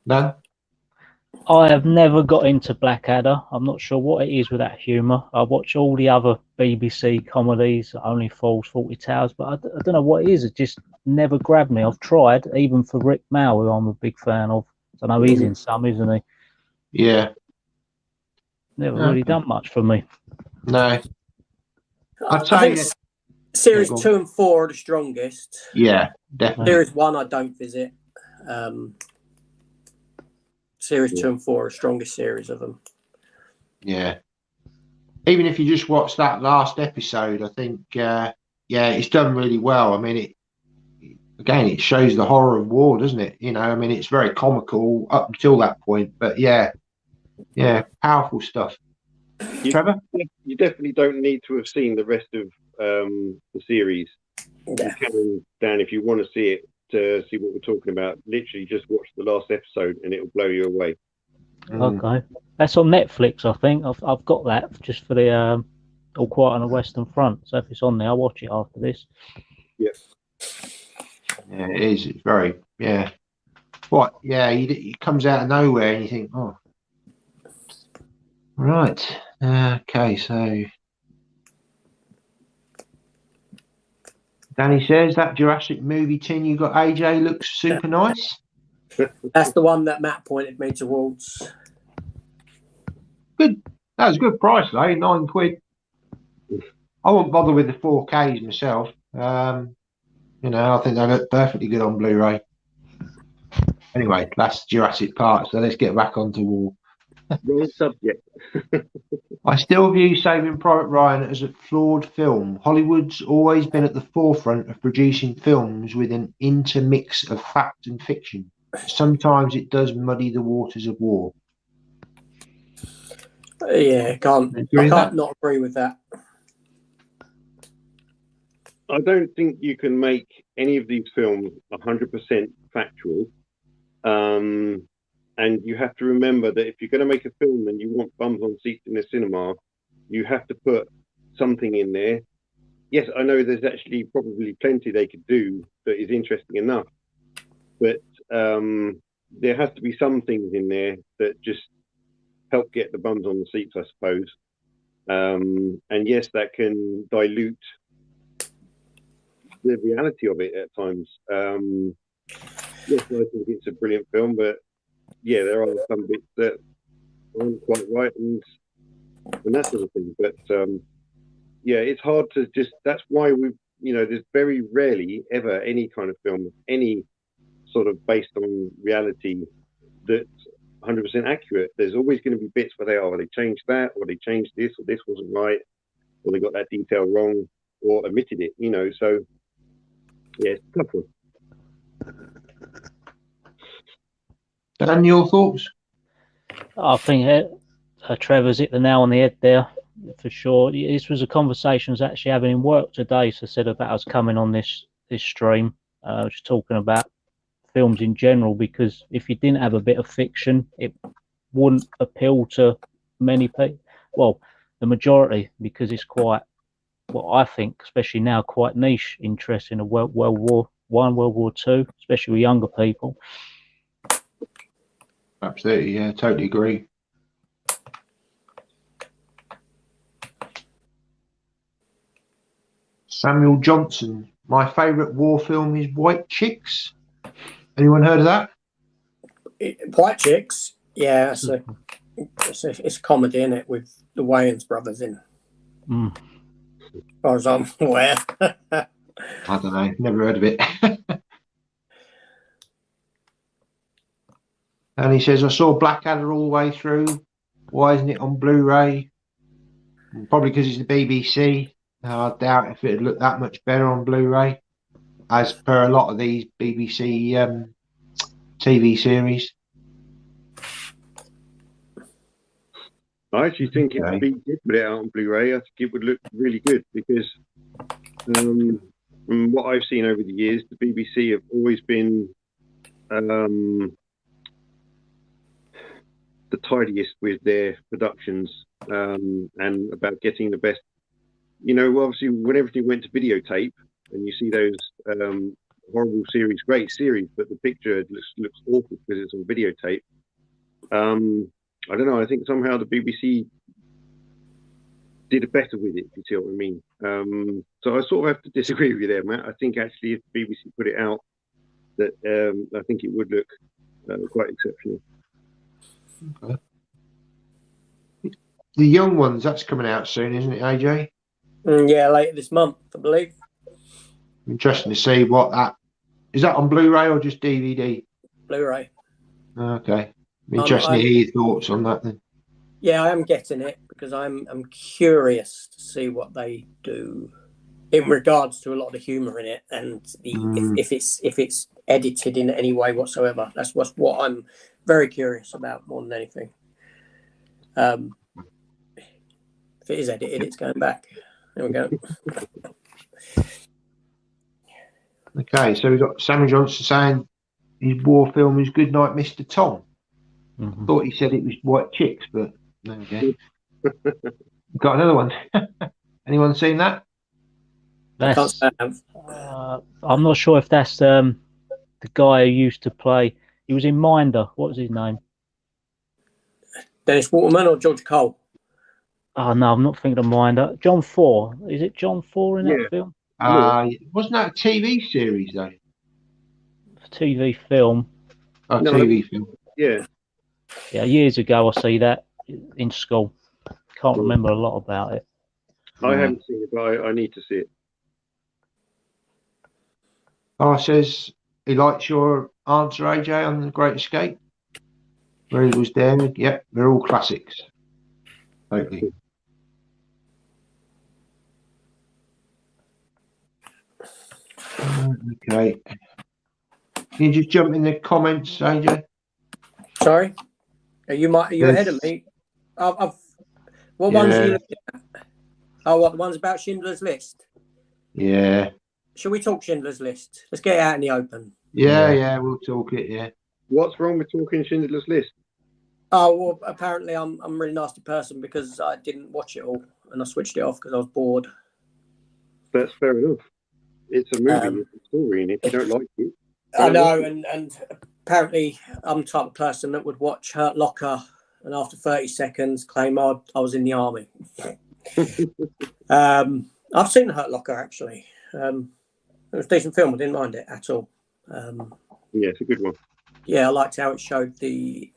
No. I have never got into Blackadder. I'm not sure what it is with that humour. I watch all the other BBC comedies, Only Fools, Fawlty Towers, but I don't know what it is. It just never grabbed me. I've tried, even for Rick Mao, who I'm a big fan of. I know he's in some, isn't he? Yeah. Never really done much for me. No. I think series 2 and 4 are the strongest. Yeah, definitely. Series 1 I don't visit. Series 2 and 4 are the strongest series of them. Yeah. Even if you just watch that last episode, I think, it's done really well. I mean, it shows the horror of war, doesn't it? You know, I mean, it's very comical up until that point, but yeah, powerful stuff. Trevor? You definitely don't need to have seen the rest of the series. Yeah. You can, Dan, if you want to see it, to see what we're talking about, literally just watch the last episode and it'll blow you away. Okay, that's on Netflix. I think I've got that just for the All Quiet on the Western Front. So if it's on there, I'll watch it after this. Yep. Yeah, it is. It's very What? Yeah, it comes out of nowhere and you think, oh, right. Okay, so Danny says that Jurassic movie tin you got, AJ, looks super nice. That's the one that Matt pointed me towards. Good. That was a good price, though. £9. I won't bother with the 4Ks myself. You know, I think they look perfectly good on Blu-ray. Anyway, that's Jurassic Park, so let's get back onto war. Wrong subject. I still view Saving Private Ryan as a flawed film. Hollywood's always been at the forefront of producing films with an intermix of fact and fiction. Sometimes it does muddy the waters of war. Yeah, I can't not agree with that. I don't think you can make any of these films 100% factual. And you have to remember that if you're going to make a film and you want bums on seats in the cinema, you have to put something in there. Yes, I know there's actually probably plenty they could do that is interesting enough, but there has to be some things in there that just help get the bums on the seats, I suppose. And yes, that can dilute the reality of it at times. Yes, I think it's a brilliant film, but yeah, there are some bits that aren't quite right and that sort of thing. But yeah, it's hard to just. That's why there's very rarely ever any kind of film, any sort of based on reality that's 100% accurate. There's always going to be bits where they changed that, or they changed this, or this wasn't right, or they got that detail wrong, or omitted it. So yeah, it's a tough one. Dan, your thoughts? I think Trevor's hit the nail on the head there, for sure. This was a conversation I was actually having in work today, so I said about us coming on this stream, just talking about films in general, because if you didn't have a bit of fiction, it wouldn't appeal to many people. Well, the majority, because it's quite, well, I think, especially now, quite niche interest in World War One, World War Two, especially with younger people. Absolutely, yeah, totally agree. Samuel Johnson, my favourite war film is White Chicks. Anyone heard of that? White Chicks, yeah, it's a comedy, in it, with the Wayans brothers in. Mm. As far as I'm aware. I don't know, never heard of it. And he says, I saw Blackadder all the way through. Why isn't it on Blu-ray? Probably because it's the BBC. I doubt if it would look that much better on Blu-ray, as per a lot of these BBC TV series. I actually think it would be good to put it out on Blu-ray. I think it would look really good because from what I've seen over the years, the BBC have always been the tidiest with their productions and about getting the best. Obviously, when everything went to videotape, and you see those horrible series, great series, but the picture looks awful because it's on videotape. I don't know. I think somehow the BBC did it better with it, if you see what I mean. So I sort of have to disagree with you there, Matt. I think actually if the BBC put it out, that I think it would look quite exceptional. Okay. The Young Ones, that's coming out soon, isn't it, AJ? Yeah, later this month, I believe. Interesting to see what that is. That on Blu-ray or just DVD? Blu-ray. Okay. Interesting to hear your thoughts on that then. Yeah, I am getting it because I'm curious to see what they do in regards to a lot of the humour in it, and if it's edited in any way whatsoever. That's what I'm very curious about more than anything. If it is edited, it's going back. There we go. Okay, so we've got Samuel Johnson saying his war film is Good Night, Mr. Tom. Mm-hmm. Thought he said it was White Chicks, but there we go. Got another one. Anyone seen that? I'm not sure if that's the guy who used to play. He was in Minder. What was his name? Dennis Waterman or George Cole? Oh no, I'm not thinking of Minder. John Ford. Is it John Ford in that film? Wasn't that a TV series though? A TV film. Oh, no, TV film. Yeah. Yeah, years ago I see that in school. Can't remember a lot about it. I haven't seen it, but I need to see it. Oh, says he likes your answer, AJ, on The Great Escape. Where he was there. Yeah, they're all classics. Totally. Okay. Can you just jump in the comments, AJ? Sorry? Are you ahead of me? What ones are you looking at? Oh, what, the ones about Schindler's List? Yeah. Shall we talk Schindler's List? Let's get it out in the open. Yeah, we'll talk it. Yeah. What's wrong with talking Schindler's List? Oh, well, apparently I'm a really nasty person because I didn't watch it all and I switched it off because I was bored. That's fair enough. It's a movie, it's a story, and if you don't like it, I know, and apparently I'm the type of person that would watch Hurt Locker and after 30 seconds claim I was in the army. I've seen Hurt Locker actually. It was a decent film. I didn't mind it at all. Yeah, it's a good one. Yeah, I liked how it showed the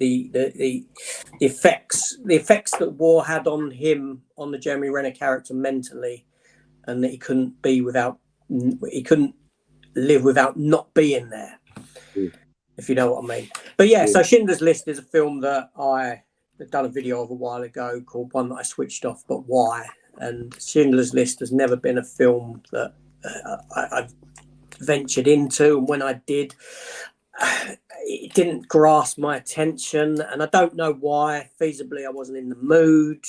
effects that war had on him, on the Jeremy Renner character mentally, and that he couldn't live without not being there, if you know what I mean. But yeah, so Schindler's List is a film that I had done a video of a while ago called One That I Switched Off, But Why? And Schindler's List has never been a film that I've ventured into, and when I did, it didn't grasp my attention, and I don't know why. Feasibly, I wasn't in the mood.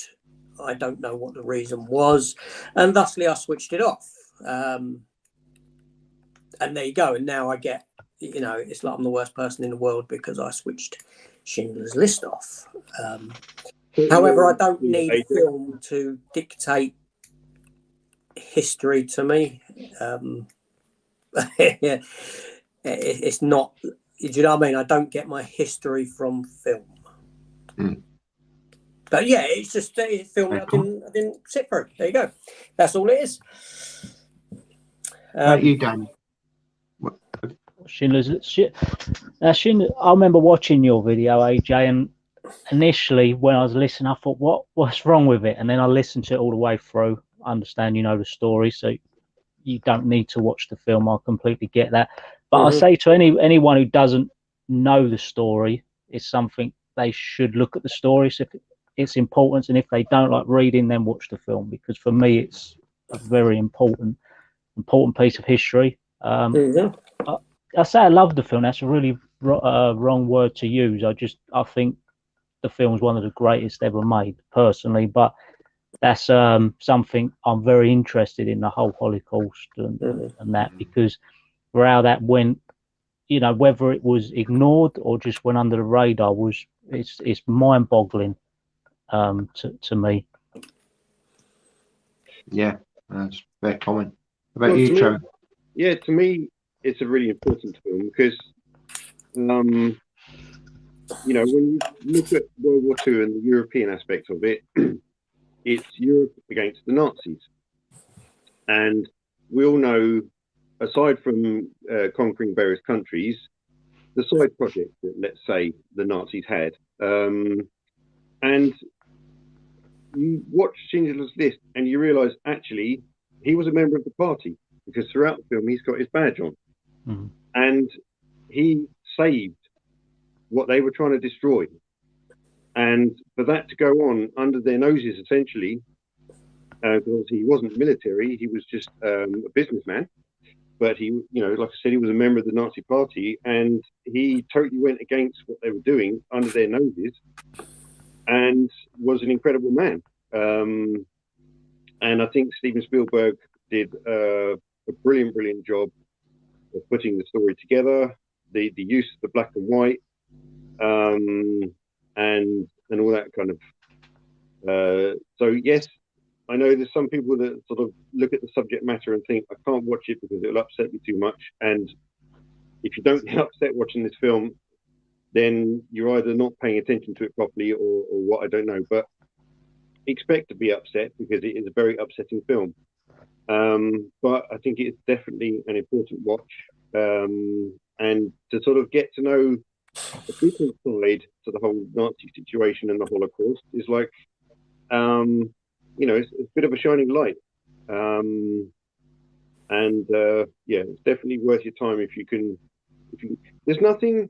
I don't know what the reason was, and thusly I switched it off. And there you go. And now I get, it's like I'm the worst person in the world because I switched Schindler's List off. However, I don't need a film to dictate history to me. It's not. Do you know what I mean? I don't get my history from film. But yeah, it's just a film that I didn't sit through. There you go. That's all it is. You done? Schindler's Schindler. I remember watching your video, AJ, and initially when I was listening, I thought, what's wrong with it? And then I listened to it all the way through. I understand, the story, so you don't need to watch the film. I completely get that. But I say to anyone who doesn't know the story, it's something they should look at the story. So its importance, and if they don't like reading, then watch the film, because for me it's a very important piece of history. I say I love the film. That's a really wrong word to use. I think the film's one of the greatest ever made, personally. But that's something I'm very interested in, the whole Holocaust and that, because for how that went, whether it was ignored or just went under the radar, it's mind-boggling to me. Yeah, that's very common. About you, Trevor? Yeah, to me, it's a really important film because, when you look at World War II and the European aspect of it, it's Europe against the Nazis. And we all know, aside from conquering various countries, the side project that, let's say, the Nazis had. And you watch Schindler's List and you realise, actually, he was a member of the party, because throughout the film he's got his badge on. And he saved what they were trying to destroy. And for that to go on under their noses, essentially, because he wasn't military, he was just a businessman. But he, like I said, he was a member of the Nazi party, and he totally went against what they were doing under their noses, and was an incredible man. And I think Steven Spielberg did a brilliant job of putting the story together, the use of the black and white, and all that kind of. So yes, I know there's some people that sort of look at the subject matter and think, I can't watch it because it'll upset me too much. And if you don't get upset watching this film, then you're either not paying attention to it properly or what, I don't know. But expect to be upset, because it is a very upsetting film. But I think it's definitely an important watch. And to sort of get to know the different side to the whole Nazi situation and the Holocaust is like, it's a bit of a shining light. Yeah, it's definitely worth your time if you can. There's nothing.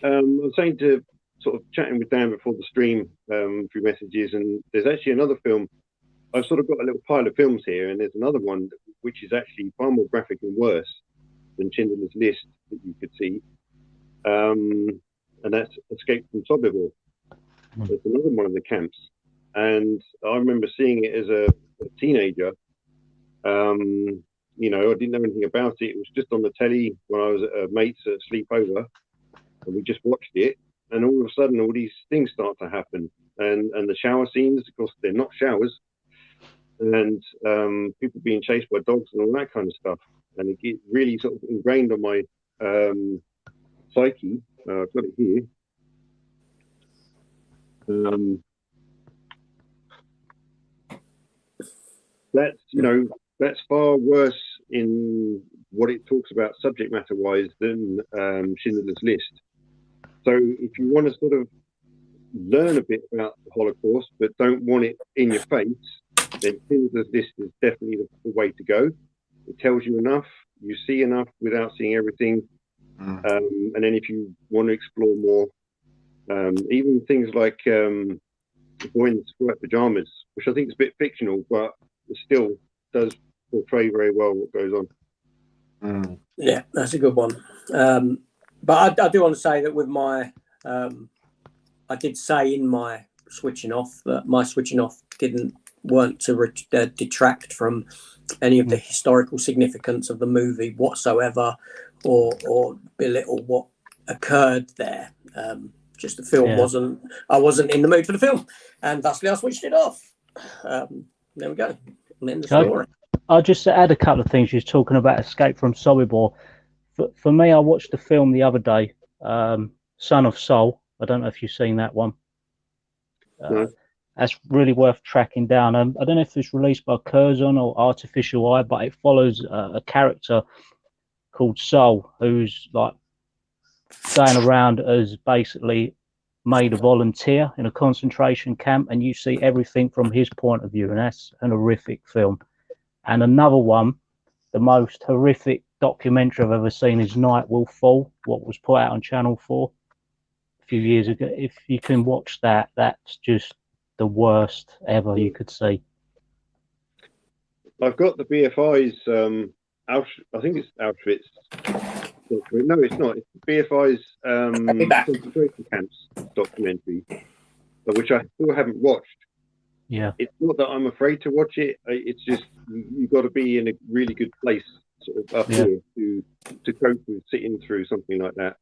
I was saying to sort of chatting with Dan before the stream through messages, and there's actually another film. I've sort of got a little pile of films here, and there's another one which is actually far more graphic and worse than Schindler's List that you could see, and that's Escape from Sobibor. It's another one of the camps. And I remember seeing it as a teenager, You know, I didn't know anything about it. It was just on the telly when I was at a mate's sleepover, and we just watched it. And all of a sudden, all these things start to happen, and the shower scenes, of course, they're not showers, and people being chased by dogs and all that kind of stuff. And it really sort of ingrained on my psyche. I've got it here. That's, you know, that's far worse in what it talks about subject matter wise than Schindler's List. So if you want to sort of learn a bit about the Holocaust but don't want it in your face, then Schindler's List is definitely the way to go. It tells you enough, you see enough without seeing everything. And then if you want to explore more, even things like The Boy in the Striped Pajamas, which I think is a bit fictional, but it still does portray very well what goes on. Yeah, that's a good one. But I do want to say that with my, I did say in my switching off that my switching off weren't to detract from any of the historical significance of the movie whatsoever, or belittle what occurred there. Just the film I wasn't in the mood for the film, and thusly I switched it off. There we go. End the story. I'll just add a couple of things. You're talking about Escape from Sobibor. For me, I watched the film the other day, Son of Soul. I don't know if you've seen that one. That's really worth tracking down. I don't know if it's released by Curzon or Artificial Eye, but it follows a character called Soul, who's like going around as basically made a volunteer in a concentration camp, and you see everything from his point of view, and that's an horrific film. And another one, the most horrific documentary I've ever seen, is Night Will Fall, what was put out on Channel 4 a few years ago. If you can watch that, that's just the worst ever you could see. I've got the BFI's, I think it's Auschwitz. No, it's not. It's BFI's concentration camps documentary, which I still haven't watched. Yeah, it's not that I'm afraid to watch it. It's just you've got to be in a really good place, sort of up here, to cope with sitting through something like that.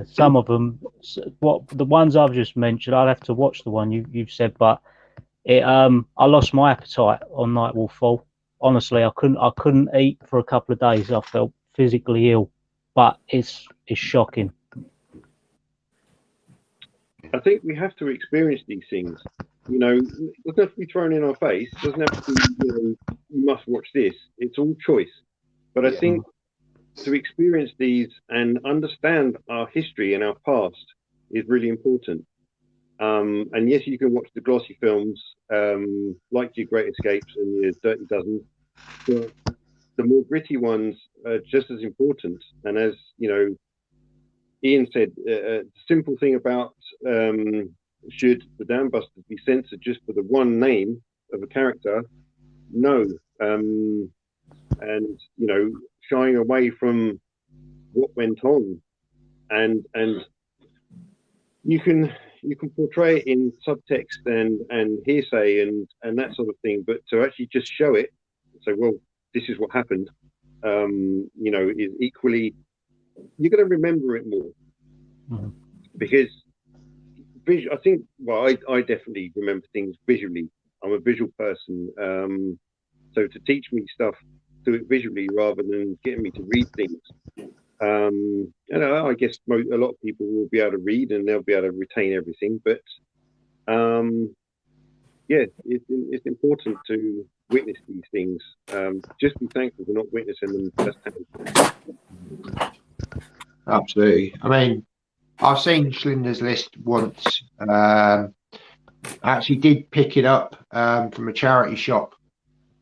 Some of them, the ones I've just mentioned, I'd have to watch the one you've said, but I lost my appetite on Night Will Fall. Honestly, I couldn't eat for a couple of days. I felt physically ill, but it's shocking. I think we have to experience these things. You know, it doesn't have to be thrown in our face. It doesn't have to be, you know, you must watch this. It's all choice. But I think to experience these and understand our history and our past is really important. And yes, you can watch the glossy films like your Great Escapes and your Dirty Dozen, but the more gritty ones are just as important. And as you know, Ian said, the simple thing about should the Dam Busters be censored just for the one name of a character? No. And you know, shying away from what went on, and you can portray it in subtext and hearsay and that sort of thing, but to actually just show it, say, well, this is what happened, you know, is equally, you're going to remember it more. Because I think, well, I definitely remember things visually. I'm a visual person, so to teach me stuff, do it visually rather than getting me to read things. You know, I guess a lot of people will be able to read and they'll be able to retain everything, but yeah, it's important to witness these things. Just be thankful for not witnessing them firsthand. Absolutely. I mean, I've seen Schindler's List once. I actually did pick it up from a charity shop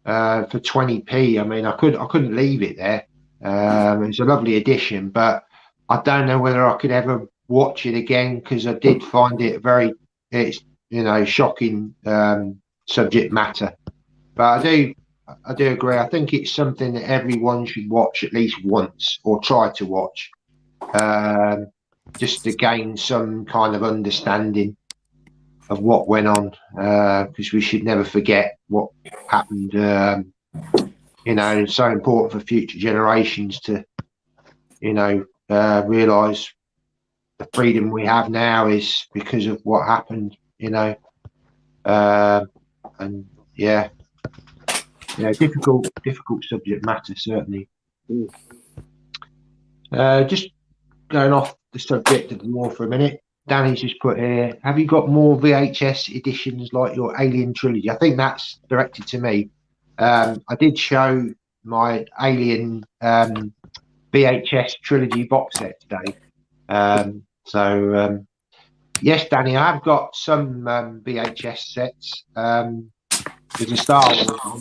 for 20p. I mean, I couldn't leave it there. It's a lovely addition, but I don't know whether I could ever watch it again, because I did find it it's you know, shocking subject matter. But I do agree. I think it's something that everyone should watch at least once, or try to watch, just to gain some kind of understanding of what went on, because we should never forget what happened you know, it's so important for future generations to, you know, realise the freedom we have now is because of what happened, you know. And yeah, difficult subject matter, certainly. Just going off the subject of the war for a minute, Danny's just put here, have you got more VHS editions like your Alien trilogy? I think that's directed to me. I did show my Alien VHS trilogy box set today. Yes, Danny, I've got some VHS sets. There's a Star Wars one,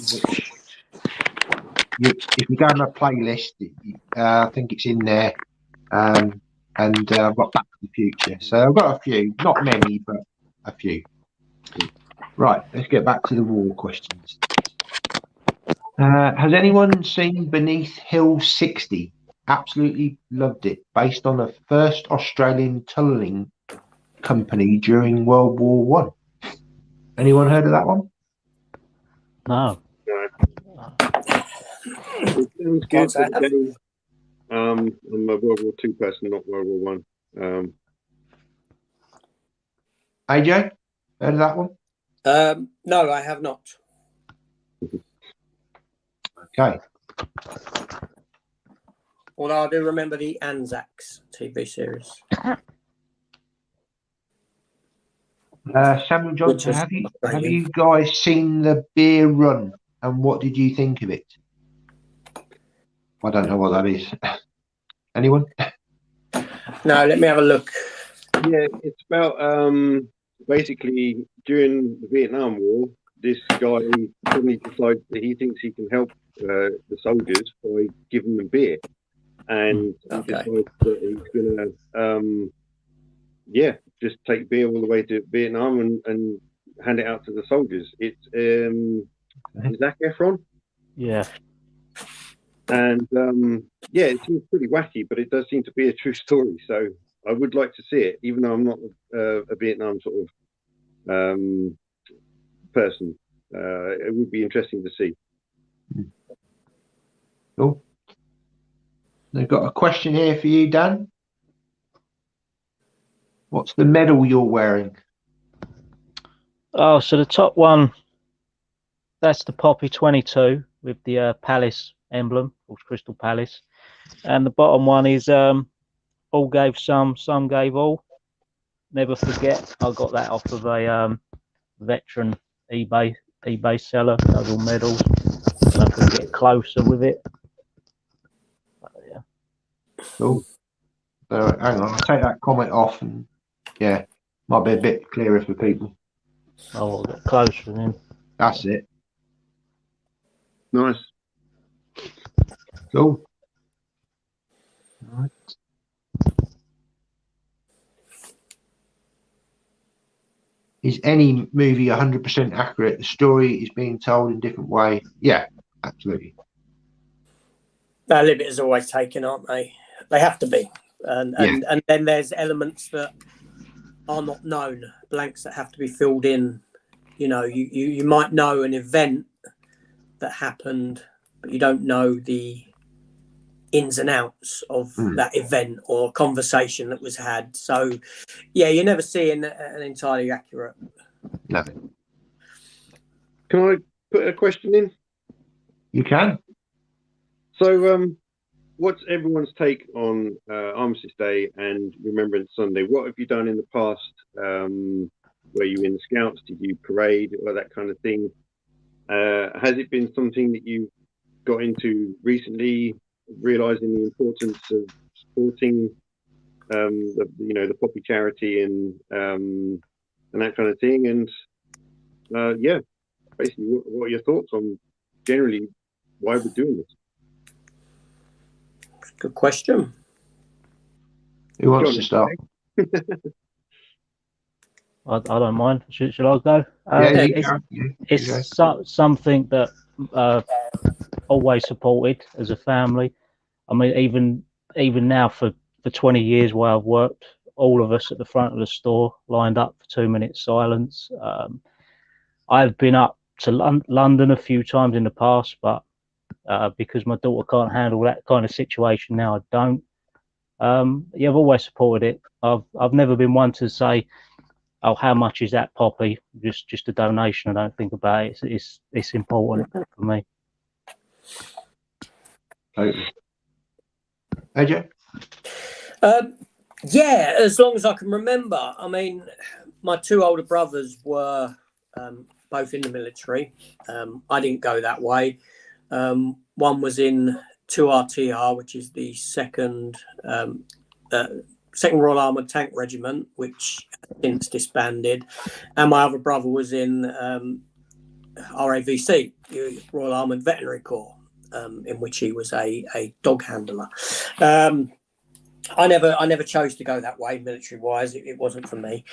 which if you go on my playlist, I think it's in there. And I've got Back to the Future. So I've got a few, not many, but a few. Right, let's get back to the war questions. Has anyone seen Beneath Hill 60? Absolutely loved it. Based on the first Australian tunnelling company during World War One. Anyone heard of that one? No. It sounds good. I'm a World War II person, not World War One. AJ, heard of that one? No, I have not. Okay. Although I do remember the Anzacs TV series. Samuel Johnson, have you guys seen the Beer Run, and what did you think of it? I don't know what that is. Anyone? No, let me have a look. Yeah, it's about basically during the Vietnam War, this guy suddenly decides that he thinks he can help the soldiers by giving them beer, and he decides that he's gonna just take beer all the way to Vietnam and hand it out to the soldiers. It's Zac Efron. Yeah. And it seems pretty wacky, but it does seem to be a true story. So I would like to see it, even though I'm not a Vietnam sort of person. It would be interesting to see. Cool. They've got a question here for you, Dan. What's the medal you're wearing? Oh, so the top one, that's the Poppy 22 with the Palace emblem, or Crystal Palace. And the bottom one is all gave some gave all. Never forget, I got that off of a veteran eBay seller, those all medals. And I could get closer with it. But, yeah. Cool. So hang on, I'll take that comment off, and yeah, might be a bit clearer for people. Oh, I'll get closer then. That's it. Nice. Cool. All right. Is any movie 100% accurate? The story is being told in a different way. Yeah, absolutely. The limit is always taken, aren't they? They have to be. And then there's elements that are not known, blanks that have to be filled in. You know, you might know an event that happened, but you don't know the ins and outs of that event or conversation that was had. So, yeah, you're never seeing an entirely accurate. No. Can I put a question in? You can. So, what's everyone's take on Armistice Day and Remembrance Sunday? What have you done in the past? Were you in the Scouts? Did you parade or that kind of thing? Has it been something that you got into recently, realizing the importance of supporting the Poppy charity and that kind of thing? And basically, what are your thoughts on generally why we're doing this? Good question. Who wants to start? I don't mind. Should I go? It's something that always supported as a family. I mean, even now for 20 years where I've worked, all of us at the front of the store lined up for 2 minutes silence. I've been up to London a few times in the past, but because my daughter can't handle that kind of situation now, I don't. Yeah, I've always supported it. I've never been one to say, "Oh, how much is that, Poppy?" Just a donation. I don't think about it. It's important for me. Totally. AJ? Yeah, as long as I can remember. I mean, my two older brothers were both in the military. I didn't go that way. One was in 2RTR, which is the second Royal Armoured Tank Regiment, which has since disbanded, and my other brother was in RAVC, Royal Armoured Veterinary Corps, in which he was a dog handler. I never chose to go that way, military-wise. It wasn't for me.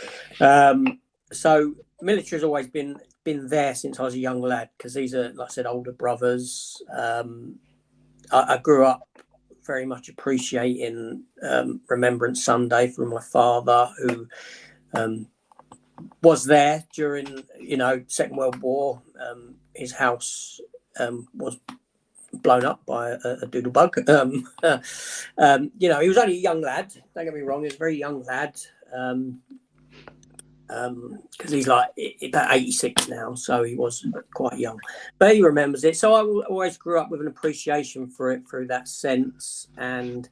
So military has always been there since I was a young lad, because these are, like I said, older brothers. I grew up very much appreciating Remembrance Sunday from my father, who was there during, Second World War. His house was blown up by a doodlebug. He was only a young lad. Don't get me wrong; he was a very young lad. Because he's like about 86 now, so he was quite young, but he remembers it. So I always grew up with an appreciation for it through that sense, and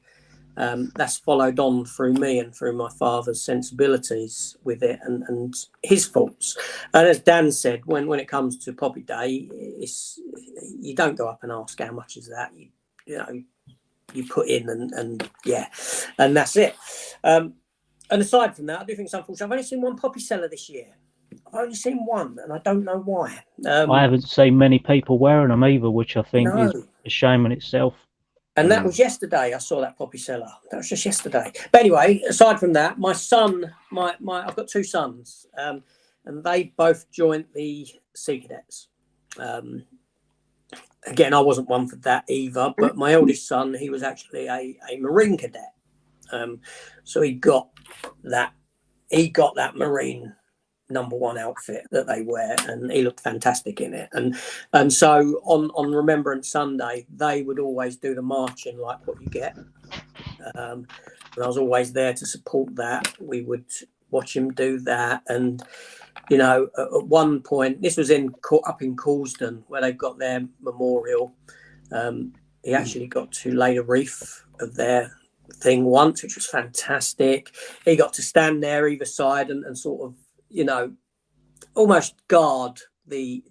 that's followed on through me and through my father's sensibilities with it, and his thoughts. And as Dan said, when it comes to Poppy Day, you don't go up and ask how much is that. You put in and that's it. And aside from that, I do think it's unfortunate. I've only seen one poppy seller this year. I've only seen one, and I don't know why. I haven't seen many people wearing them either, which I think is a shame in itself. And that was yesterday. I saw that poppy seller. That was just yesterday. But anyway, aside from that, my son, I've got two sons, and they both joined the Sea Cadets. Again, I wasn't one for that either, but my oldest son, he was actually a Marine cadet. So he got that Marine #1 outfit that they wear, and he looked fantastic in it. And so on Remembrance Sunday, they would always do the marching like what you get. And I was always there to support that. We would watch him do that. And, at one point, this was up in Coulsdon, where they've got their memorial. He actually got to lay the wreath of their thing once, which was fantastic. He got to stand there either side and sort of, almost guard the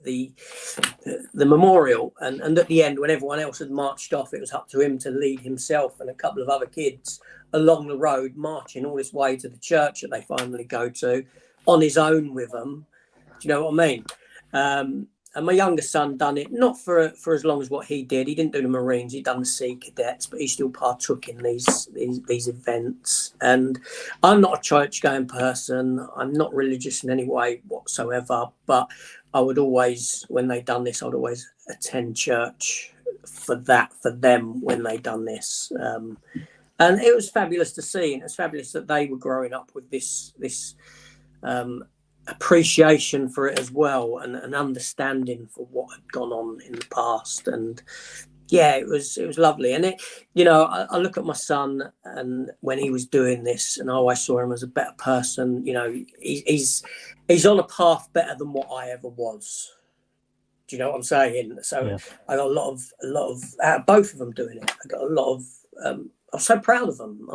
memorial, and at the end, when everyone else had marched off, it was up to him to lead himself and a couple of other kids along the road, marching all this way to the church that they finally go to on his own with them. Do you know what I mean? And my youngest son done it, not for as long as what he did. He didn't do the Marines, he'd done the Sea Cadets, but he still partook in these events. And I'm not a church-going person. I'm not religious in any way whatsoever, but I would always, when they done this, I'd always attend church for them when they done this. And it was fabulous to see, and it was fabulous that they were growing up with this appreciation for it as well, and an understanding for what had gone on in the past. And it was lovely. And I look at my son, and when he was doing this, and I always saw him as a better person. He's on a path better than what I ever was. Do you know what I'm saying? So yeah. I got a lot of both of them doing it. I got a lot of I was so proud of them.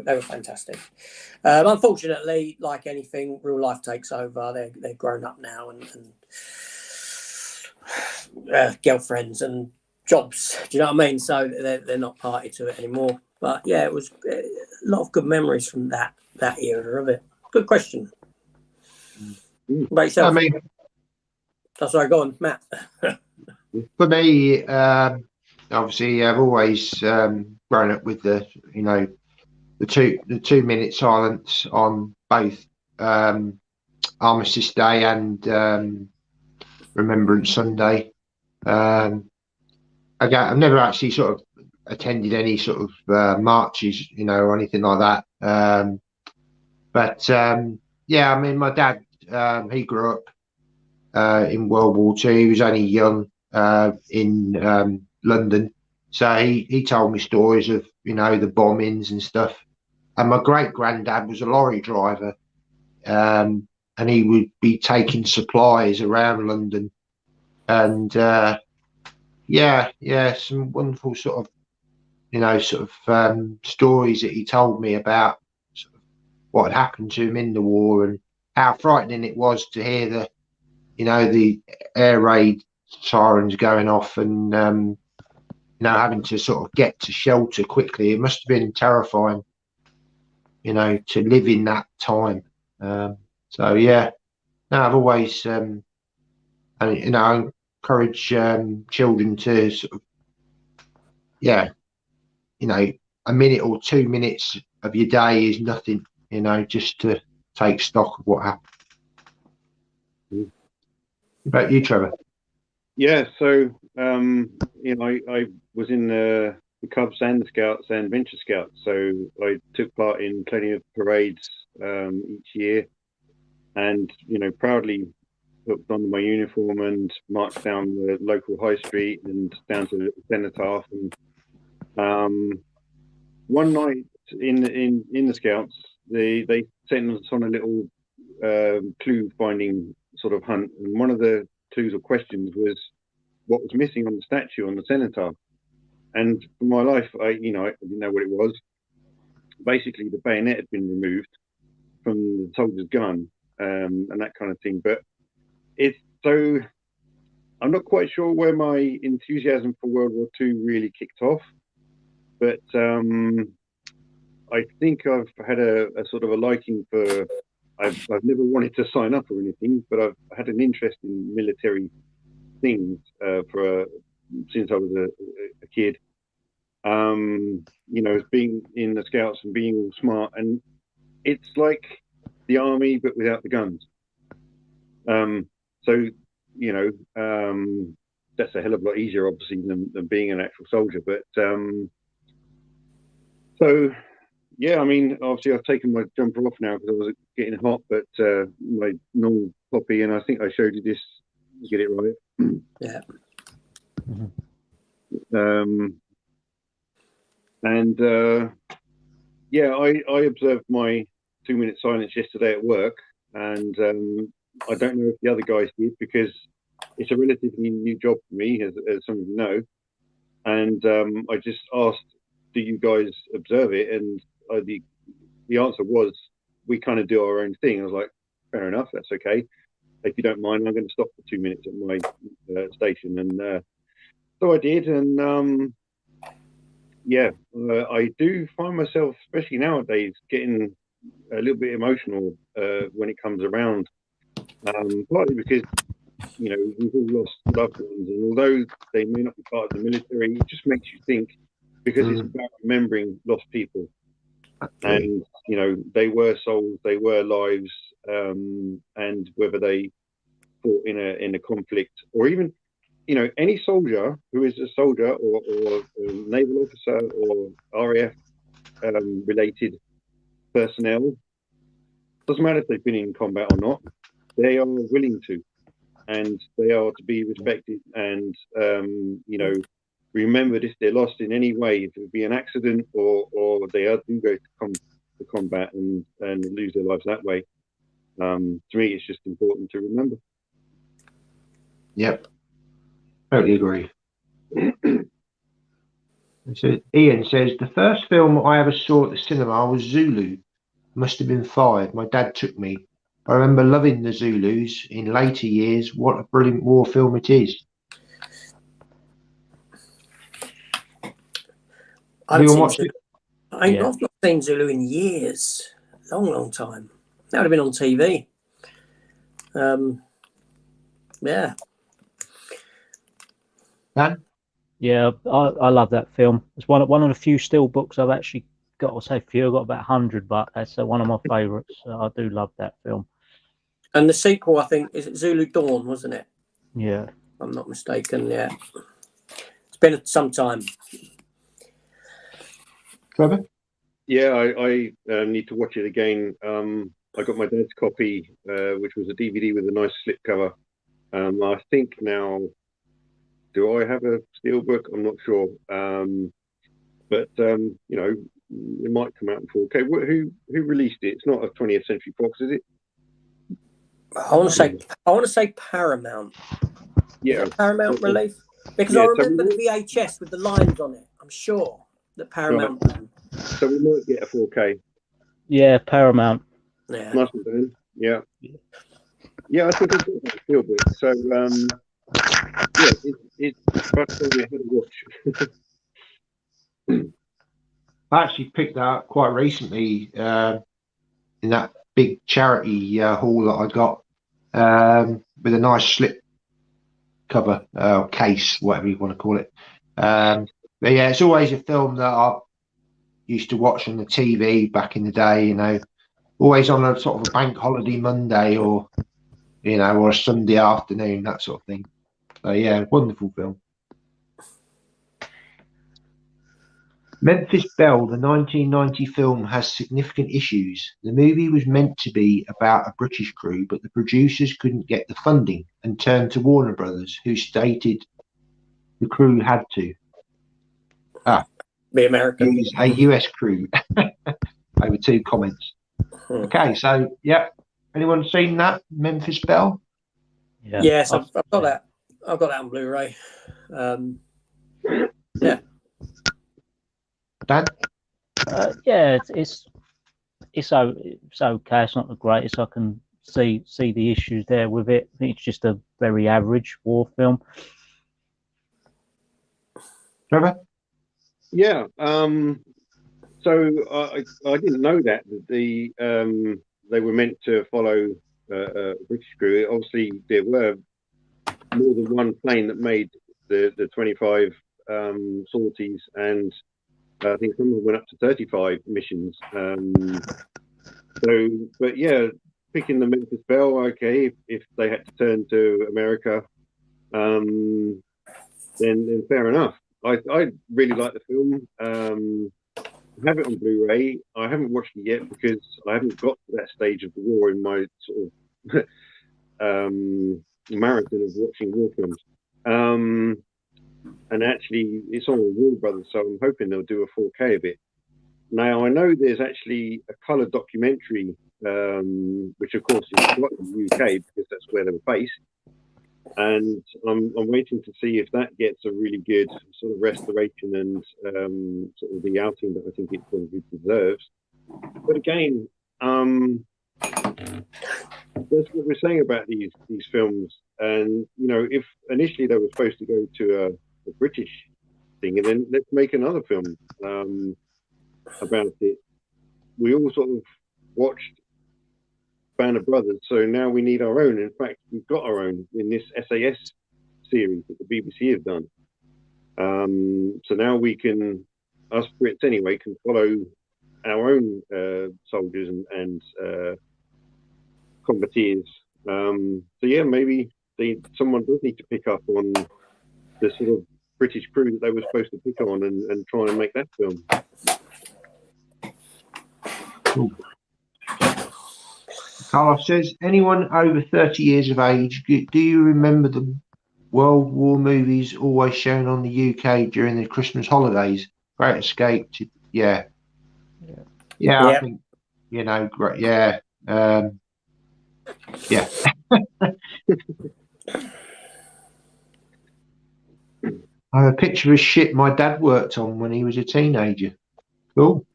They were fantastic. Unfortunately, like anything, real life takes over. They're grown up now, and girlfriends and jobs. Do you know what I mean? So they're not party to it anymore. But yeah, it was a lot of good memories from that era of it. Good question. About yourself? That's right. Go on, Matt. For me, obviously, I've always grown up with the 2 minute silence on both Armistice Day and Remembrance Sunday. Again, I've never actually sort of attended any sort of marches, or anything like that. But my dad, he grew up in World War II. He was only young in London, so he told me stories of the bombings and stuff. And my great granddad was a lorry driver, and he would be taking supplies around London, and some wonderful sort of stories that he told me about sort of what had happened to him in the war and how frightening it was to hear the air raid sirens going off and having to sort of get to shelter quickly. It must have been terrifying, to live in that time. So yeah, no, I've always I encourage children to sort of a minute or 2 minutes of your day is nothing, just to take stock of what happened. What about you, Trevor? Yeah, so I was in the Cubs and the Scouts and Venture Scouts, so I took part in plenty of parades each year, and proudly put on my uniform and marched down the local high street and down to the cenotaph. And one night in the Scouts, they sent us on a little clue finding sort of hunt, and one of the clues or questions was what was missing on the statue on the cenotaph. And for my life, I didn't know what it was. Basically, the bayonet had been removed from the soldier's gun, and that kind of thing. But I'm not quite sure where my enthusiasm for World War II really kicked off, but I think I've had a sort of a liking for. I've never wanted to sign up or anything, but I've had an interest in military things since I was a kid. Being in the Scouts and being all smart, and it's like the army but without the guns. That's a hell of a lot easier, obviously, than being an actual soldier. But obviously, I've taken my jumper off now because I was getting hot. But my normal poppy, and I think I showed you this. Get it right. Yeah. I observed my 2-minute silence yesterday at work, and I don't know if the other guys did because it's a relatively new job for me, as some of you know. And I just asked, "Do you guys observe it?" And the answer was, "We kind of do our own thing." I was like, "Fair enough, that's okay. If you don't mind, I'm going to stop for 2 minutes at my station." And so I did, and I do find myself, especially nowadays, getting a little bit emotional when it comes around. Partly because we've all lost loved ones, and although they may not be part of the military, it just makes you think, because it's about remembering lost people. And they were souls, they were lives, and whether they fought in a conflict, or even any soldier who is a soldier or a naval officer or RAF related personnel, doesn't matter if they've been in combat or not, they are willing to, and they are to be respected and remembered if they're lost in any way, if it would be an accident or they do go to combat and lose their lives that way. To me, it's just important to remember. Yep, totally agree. So Ian says, the first film I ever saw at the cinema was Zulu. Must have been 5. My dad took me. I remember loving the Zulus. In later years, what a brilliant war film it is. I've not seen Zulu in years. Long time. That would have been on TV. Yeah. Dan? Yeah, I love that film. It's one of the few still books I've actually got. I'll say few. I've got about 100, but that's one of my favourites. I do love that film. And the sequel, I think, is it Zulu Dawn, wasn't it? Yeah. If I'm not mistaken, yeah. It's been some time. Trevor? Yeah, I need to watch it again. I got my dad's copy, which was a DVD with a nice slipcover. I think now, do I have a steelbook? I'm not sure. But you know, it might come out in 4K. Who released it? It's not a 20th Century Fox, is it? I want to say Paramount. Yeah, Is it Paramount Relief? Because yeah, I remember the VHS with the lines on it. I'm sure that Paramount. Right. So we might get a 4K. Yeah, Paramount. Yeah. Must have been. Yeah. Yeah, I think it's got that steelbook. So yeah, it's perhaps only ahead of watch. I actually picked that up quite recently in that big charity haul that I got with a nice slip cover case, whatever you want to call it. But yeah, it's always a film that I used to watch on the TV back in the day. You know, always on a sort of a bank holiday Monday or or a Sunday afternoon, that sort of thing. So yeah, wonderful film. Memphis Belle, the 1990 film, has significant issues. The movie was meant to be about a British crew, but the producers couldn't get the funding and turned to Warner Brothers, who stated the crew had to Be American. use a US crew. Over 2 comments. Okay, so yeah, anyone seen that Memphis Belle? Yeah. Yes, I've got that. I've got that on Blu-ray. Yeah. Dan? Yeah, it's okay. It's not the greatest. I can see the issues there with it. I think it's just a very average war film. Trevor? Yeah. So I didn't know that the they were meant to follow British crew. Obviously, there were more than one plane that made the 25 sorties, and I think some of them went up to 35 missions. So, but yeah, picking the Memphis Belle, okay, if they had to turn to America, then fair enough. I really like the film. I have it on Blu-ray. I haven't watched it yet because I haven't got to that stage of the war in my sort of marathon of watching war films. And actually, it's on Warner Brothers, so I'm hoping they'll do a 4K of it. Now, I know there's actually a colour documentary, which of course is not in the UK because that's where they were based. And I'm waiting to see if that gets a really good sort of restoration and sort of the outing that I think it probably deserves. But again, that's what we're saying about these films. And if initially they were supposed to go to a British thing, and then let's make another film about it. We all sort of watched Band of Brothers, so now we need our own. In fact, we've got our own in this SAS series that the BBC have done. So now we can, us Brits anyway, can follow our own soldiers and combateers. So yeah, maybe someone does need to pick up on the sort of British crew that they were supposed to pick on and try and make that film. Cool. Carlos says, anyone over 30 years of age, do you remember the World War movies always shown on the UK during the Christmas holidays? Great Escape. Yeah. I think, great. Yeah. Yeah. I have a picture of shit my dad worked on when he was a teenager. Cool.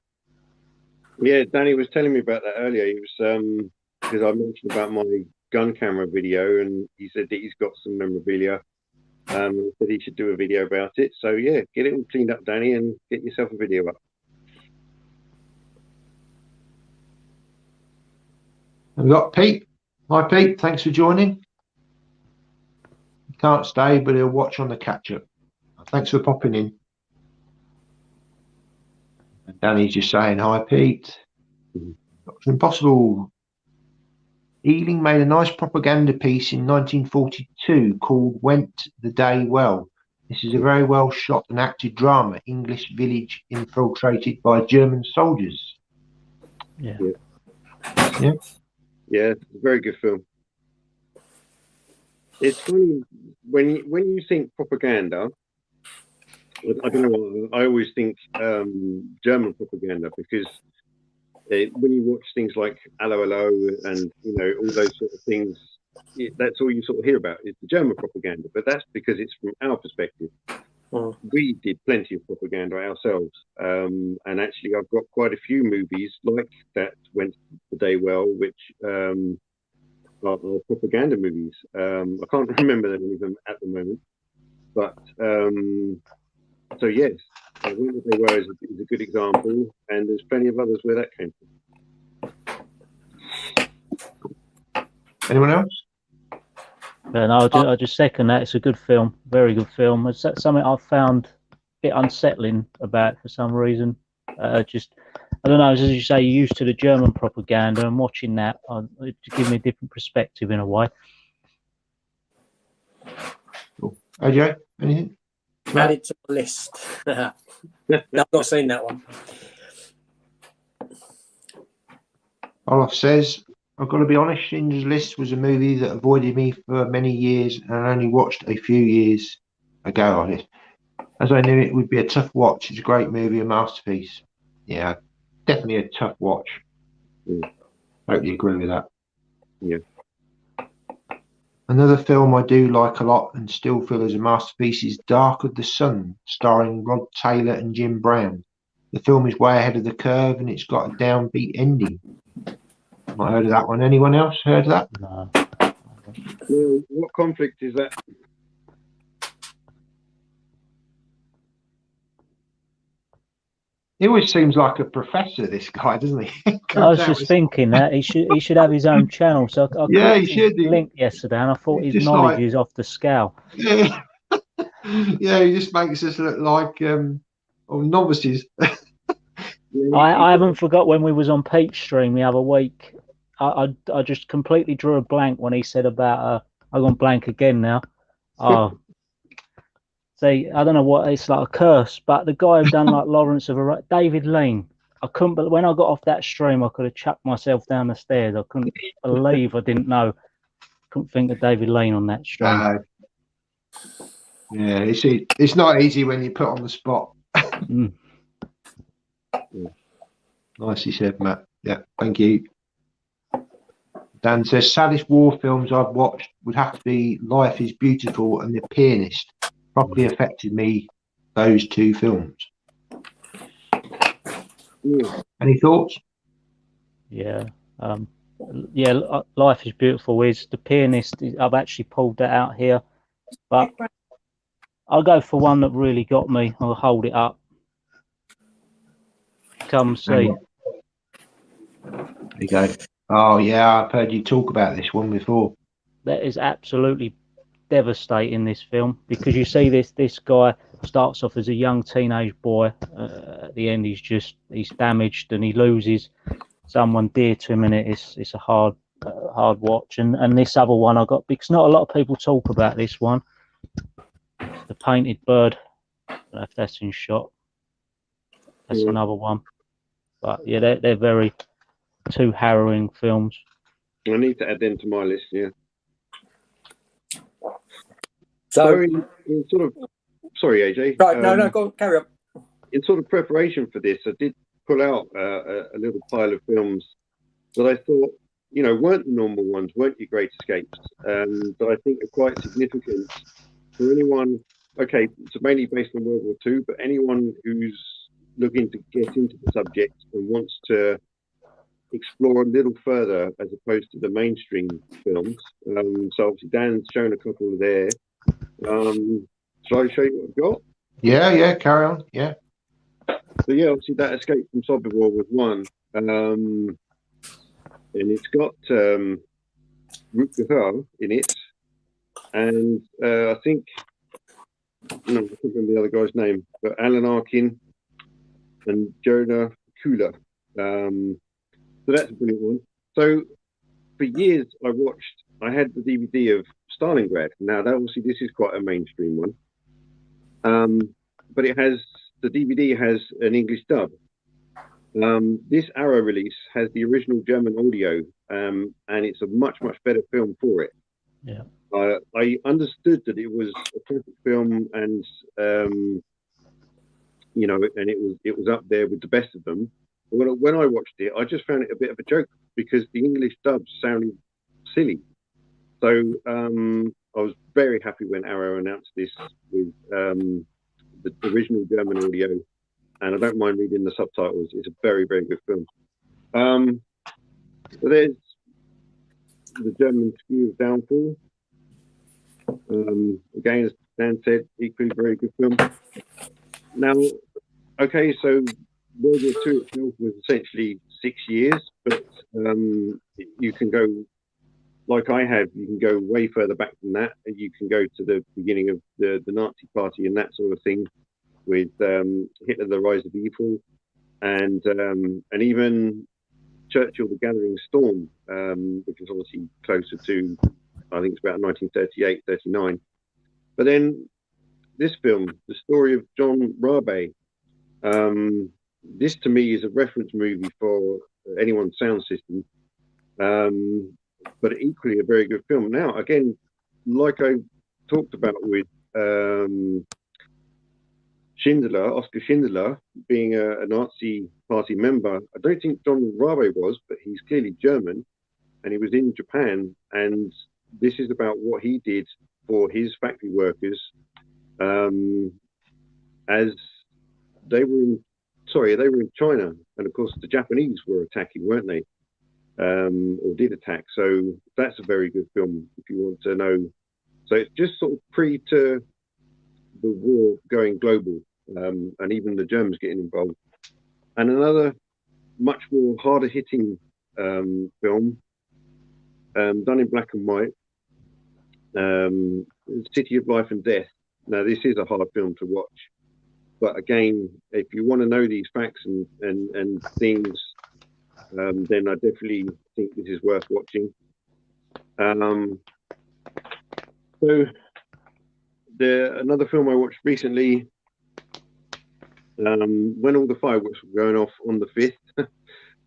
Yeah, Danny was telling me about that earlier. He was because I mentioned about my gun camera video, and he said that he's got some memorabilia. He said he should do a video about it. So yeah, get it all cleaned up, Danny, and get yourself a video up. We've got Pete. Hi, Pete. Thanks for joining. He can't stay, but he'll watch on the catch-up. Thanks for popping in. And Danny's just saying, hi, Pete. Dr. Impossible. Ealing made a nice propaganda piece in 1942 called Went the Day Well. This is a very well shot and acted drama. English village infiltrated by German soldiers. Yeah. Yeah, it's a very good film. It's funny when you think propaganda. I don't know. I always think German propaganda because when you watch things like Hello Hello and all those sort of things, that's all you sort of hear about is the German propaganda. But that's because it's from our perspective. We did plenty of propaganda ourselves, and actually, I've got quite a few movies like that went the day well, which are propaganda movies. I can't remember any of them at the moment, but so yes, Went the Day Well is a good example, and there's plenty of others where that came from. Anyone else? And I just second that. It's a good film, very good film. It's something I found a bit unsettling about for some reason. I don't know, as you say, you're used to the German propaganda, and watching that, it gives me a different perspective in a way. Cool. AJ, anything? Added to the list. No, I've not seen that one. Olaf says, I've got to be honest, Schindler's List was a movie that avoided me for many years and I only watched a few years ago on it. As I knew it would be a tough watch. It's a great movie, a masterpiece. Yeah, definitely a tough watch. Totally agree with that. Yeah. Another film I do like a lot and still feel is a masterpiece is Dark of the Sun, starring Rod Taylor and Jim Brown. The film is way ahead of the curve and it's got a downbeat ending. Not heard of that one. Anyone else heard of that? No. Well, what conflict is that? He always seems like a professor, this guy, doesn't he? I was just thinking that he should have his own channel. So I yeah, he clicked should. his link yesterday, and I thought his just knowledge is off the scale. Yeah, yeah, he just makes us look like novices. I haven't forgot when we was on Peach Stream the other week. I just completely drew a blank when he said about I've gone blank again now. See, I don't know what it's like a curse, but the guy who done like Lawrence of Arabia, David Lean. I couldn't, but when I got off that stream, I could have chucked myself down the stairs. I couldn't believe I didn't know. Couldn't think of David Lean on that stream. Yeah, it's not easy when you put on the spot. Nicely said, Matt. Yeah, thank you. Dan says, saddest war films I've watched would have to be Life is Beautiful and The Pianist. Properly affected me, those two films. Any thoughts? Yeah. Life is Beautiful is The Pianist. I've actually pulled that out here, but I'll go for one that really got me. I'll hold it up. Come see. There you go. Oh yeah, I've heard you talk about this one before. That is absolutely devastating, this film, because you see this guy starts off as a young teenage boy. At the end, he's damaged and he loses someone dear to him, and it's a hard watch. And this other one I got, because not a lot of people talk about this one. The Painted Bird. I don't know if that's in shot. That's another one. But yeah, they're very two harrowing films. I need to add them to my list. Yeah. So in sort of, sorry, AJ. Right, no, go on, carry on. In sort of preparation for this, I did pull out a little pile of films that I thought, weren't the normal ones, weren't your great escapes, that I think are quite significant for anyone. Okay, it's mainly based on World War II, but anyone who's looking to get into the subject and wants to explore a little further as opposed to the mainstream films. So obviously Dan's shown a couple there. Shall I show you what I've got? Yeah, carry on. Yeah. So yeah, obviously that Escape from Sobibor was one. And it's got Rutger in it. And I think, no, I can't remember the other guy's name, but Alan Arkin and Jonah Kula. So that's a brilliant one. So for years I had the DVD of Stalingrad. Now, obviously this is quite a mainstream one. But the DVD has an English dub. This Arrow release has the original German audio, and it's a much, much better film for it. Yeah. I understood that it was a perfect film, and you know, and it was up there with the best of them. But when I watched it, I just found it a bit of a joke because the English dubs sounded silly. So I was very happy when Arrow announced this with the original German audio, and I don't mind reading the subtitles. It's a very, very good film. So there's the German Skew of Downfall. Again, as Dan said, equally very good film. Now, okay, so World War II itself was essentially 6 years, but you can go, like I have, you can go way further back than that, and you can go to the beginning of the Nazi Party and that sort of thing, with Hitler: The Rise of Evil, and even Churchill: The Gathering Storm, which is obviously closer to, I think it's about 1938, 39. But then this film, the story of John Rabe, this to me is a reference movie for anyone's sound system, but equally a very good film. Now, again, like I talked about with Schindler, Oscar Schindler, being a Nazi Party member, I don't think John Rabe was, but he's clearly German, and he was in Japan, and this is about what he did for his factory workers, as they were in China, and of course the Japanese were attacking, weren't they? Or did attack. So that's a very good film if you want to know. So it's just sort of pre to the war going global, and even the Germans getting involved. And another much more harder hitting film, done in black and white, City of Life and Death. Now this is a hard film to watch, but again, if you want to know these facts and things, then I definitely think this is worth watching. So another film I watched recently, when all the fireworks were going off on the 5th,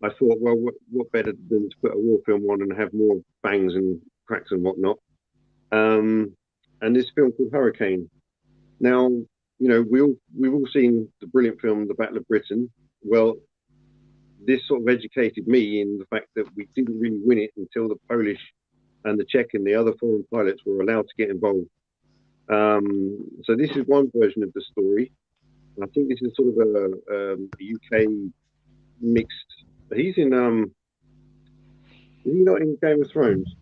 I thought, well, what better than to put a war film on and have more bangs and cracks and whatnot. And this film called Hurricane. Now, you know, we've all seen the brilliant film The Battle of Britain. Well, this sort of educated me in the fact that we didn't really win it until the Polish and the Czech and the other foreign pilots were allowed to get involved. So this is one version of the story. I think this is sort of a UK mixed. He's in is he not in Game of Thrones?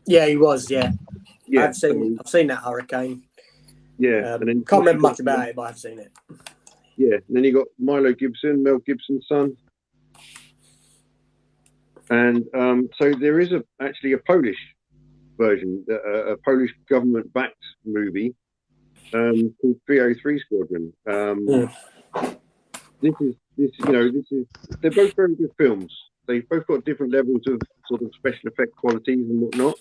Yeah, he was. Yeah, Yeah, I've seen that Hurricane. Yeah, and then can't remember much about it, but I've seen it. Yeah, and then you got Milo Gibson, Mel Gibson's son, and so there is actually a Polish version, a Polish government-backed movie called 303 Squadron. They're both very good films. They've both got different levels of sort of special effect qualities and whatnot.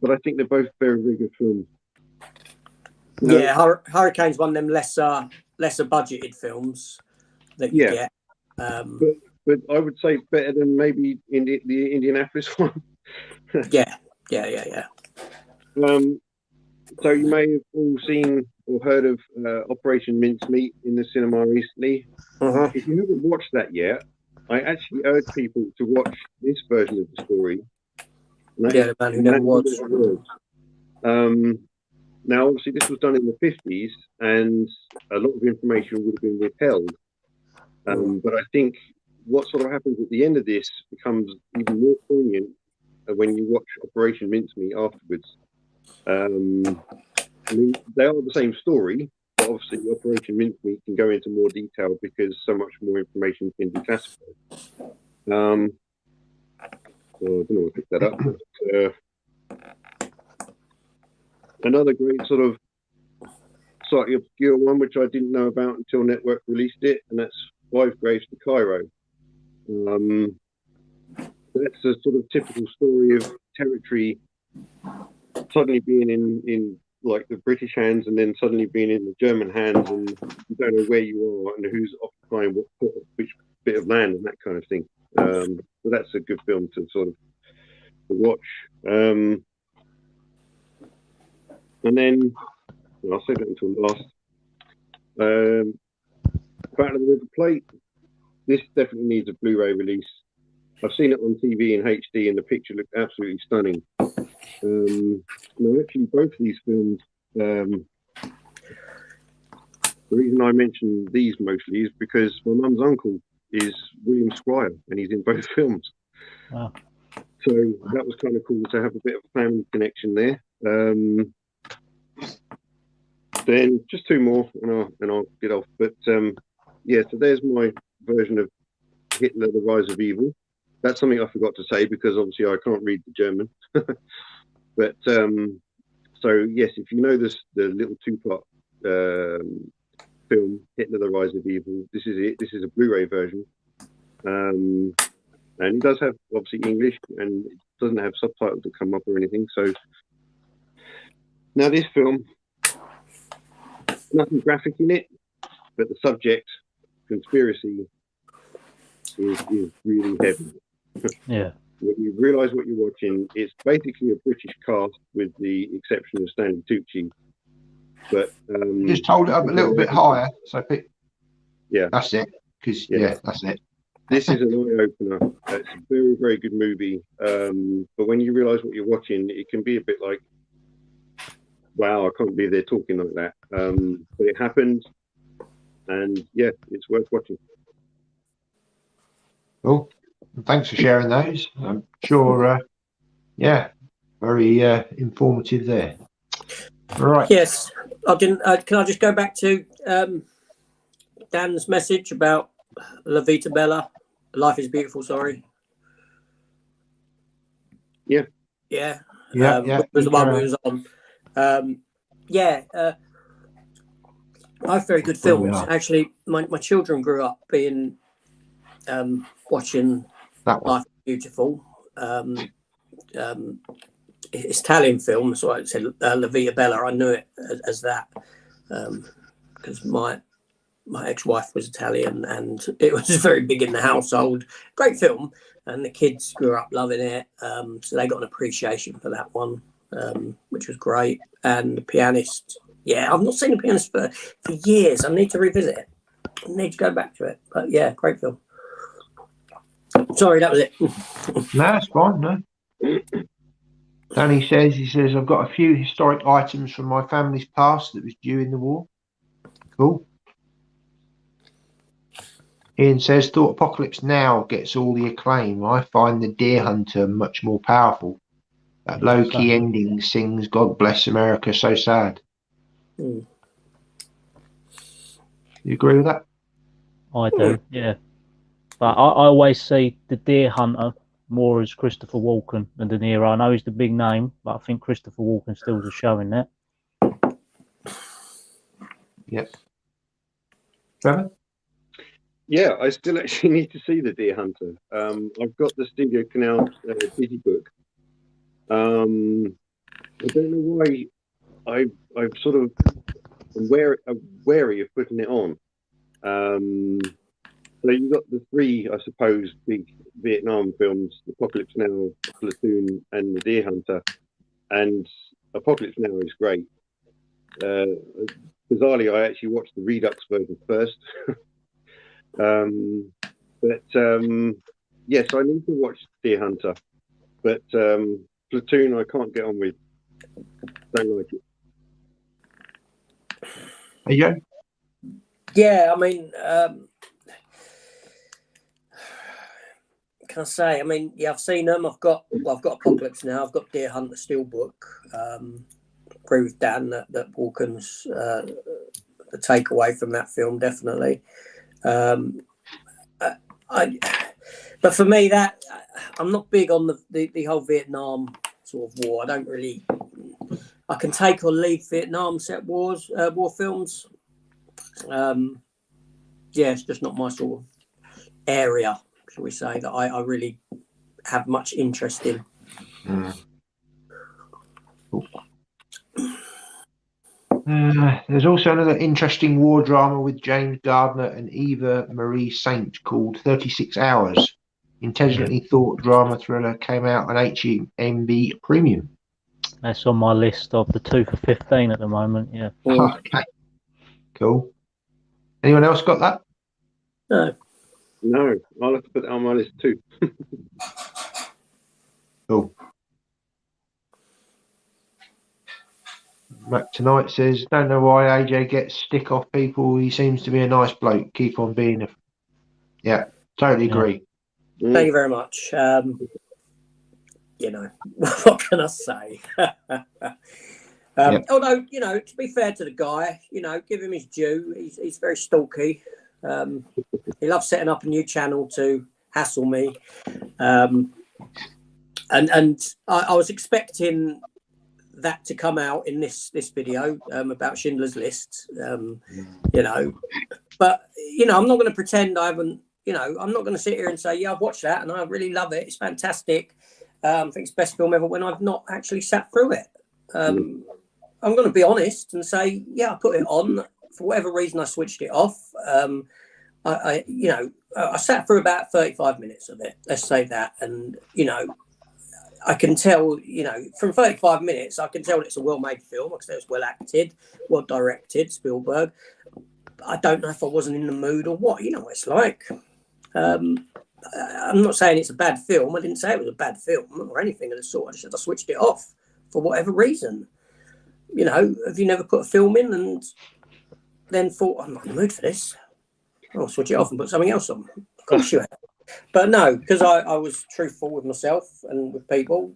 But I think they're both very, very good films. Yeah, Hurricane's one of them lesser budgeted films that you get. But I would say better than maybe the Indianapolis one. Yeah. So you may have all seen or heard of Operation Mincemeat in the cinema recently. If you haven't watched that yet, I actually urge people to watch this version of the story. The Man Who Never Was. Now, obviously, this was done in the 50s, and a lot of information would have been withheld. But I think what sort of happens at the end of this becomes even more poignant when you watch Operation Mincemeat afterwards. I mean, they are the same story, but obviously Operation Mincemeat can go into more detail because so much more information can be classified. So I don't know what to pick that up. But, another great sort of slightly obscure one, which I didn't know about until Network released it, and that's Five Graves to Cairo. That's a sort of typical story of territory suddenly being in like the British hands, and then suddenly being in the German hands, and you don't know where you are and who's occupying which bit of land and that kind of thing. So that's a good film to sort of to watch. And then I'll save that until last. Battle of the River Plate. This definitely needs a Blu-ray release. I've seen it on TV in HD, and the picture looked absolutely stunning. No, actually, both of these films. The reason I mention these mostly is because my mum's uncle is William Squire, and he's in both films. Wow. So that was kind of cool to have a bit of a family connection there. Then just two more, and I'll get off. But yeah, so there's my version of Hitler: The Rise of Evil. That's something I forgot to say because obviously I can't read the German. But so yes, if you know this, the little two-part film Hitler: The Rise of Evil, this is it. This is a Blu-ray version, and it does have obviously English, and it doesn't have subtitles that come up or anything. So now this film, nothing graphic in it, but the subject, conspiracy, is really heavy. Yeah. When you realise what you're watching, it's basically a British cast with the exception of Stanley Tucci. But just hold it up a little bit higher. So yeah, that's it. Because yeah, that's it. This is an eye opener. It's a very, very good movie. But when you realise what you're watching, it can be a bit like, wow, I can't believe they're talking like that. But it happened, and yeah, it's worth watching. Cool. Thanks for sharing those. I'm sure, yeah, very informative there. All right. Yes, I can. Can I just go back to Dan's message about La Vita Bella? Life is Beautiful. Sorry. Yeah. Yeah. Yeah. Which was the one we was on. Both very good films. Actually, my children grew up being watching that one. Life is Beautiful. It's Italian film, so I said La Vita Bella. I knew it as that because my ex-wife was Italian, and it was very big in the household. Great film, and the kids grew up loving it, so they got an appreciation for that one, which was great. And The Pianist, yeah, I've not seen The Pianist for years. I need to revisit it. I need to go back to it. But yeah, great film. Sorry, that was it. No, that's fine. No. Danny he says, I've got a few historic items from my family's past that was during the war. Cool. Ian says, thought Apocalypse Now gets all the acclaim. I find The Deer Hunter much more powerful. That low-key ending sings God Bless America So Sad. You agree with that? I do, yeah. But I always see The Deer Hunter more as Christopher Walken than De Niro. I know he's the big name, but I think Christopher Walken still is a show in that. Yep. Trevor? Yeah, I still actually need to see The Deer Hunter. I've got the Studio Canal digibook. I don't know why I've sort of wary of putting it on. So you've got the three, I suppose, big Vietnam films: Apocalypse Now, Platoon, and The Deer Hunter. And Apocalypse Now is great. Bizarrely, I actually watched the Redux version first. Yes, I need to watch Deer Hunter, but Platoon I can't get on with. Don't like it. There you go. Yeah, I mean, can I say? I mean, yeah, I've seen them. I've got Apocalypse Now. I've got Deer Hunter Steelbook. Agree with Dan that Walken's the takeaway from that film, definitely. But for me, that I'm not big on the whole Vietnam sort of war. I don't really. I can take or leave Vietnam set war films. Yeah, it's just not my sort of area, shall we say, that I really have much interest in. There's also another interesting war drama with James Gardner and Eva Marie Saint called 36 Hours. intelligently thought drama thriller came out on HMV Premium. That's on my list of the 2 for 15 at the moment. Yeah. Okay, cool. Anyone else got that? No. No, I'll have to put that on my list too. Cool. Mac tonight says, don't know why AJ gets stick off people. He seems to be a nice bloke. Keep on being a. Yeah, totally agree. Thank you very much. You know, what can I say? Although, you know, to be fair to the guy, you know, give him his due. He's very stalky. He loves setting up a new channel to hassle me. And I was expecting that to come out in this video about Schindler's List, you know, but, you know, I'm not going to pretend I haven't, you know, I'm not going to sit here and say, yeah, I've watched that and I really love it. It's fantastic. I think it's the best film ever when I've not actually sat through it. I'm going to be honest and say, yeah, I put it on. For whatever reason, I switched it off. You know, I sat through about 35 minutes of it. Let's say that. And, you know, I can tell, you know, from 35 minutes, I can tell it's a well-made film. I can tell it's well acted, well directed, Spielberg. I don't know if I wasn't in the mood or what. You know what it's like. I'm not saying it's a bad film. I didn't say it was a bad film or anything of the sort. I just said I switched it off for whatever reason. You know, have you never put a film in and then thought, I'm not in the mood for this? I'll switch it off and put something else on. Of course you have. But no, because I was truthful with myself and with people.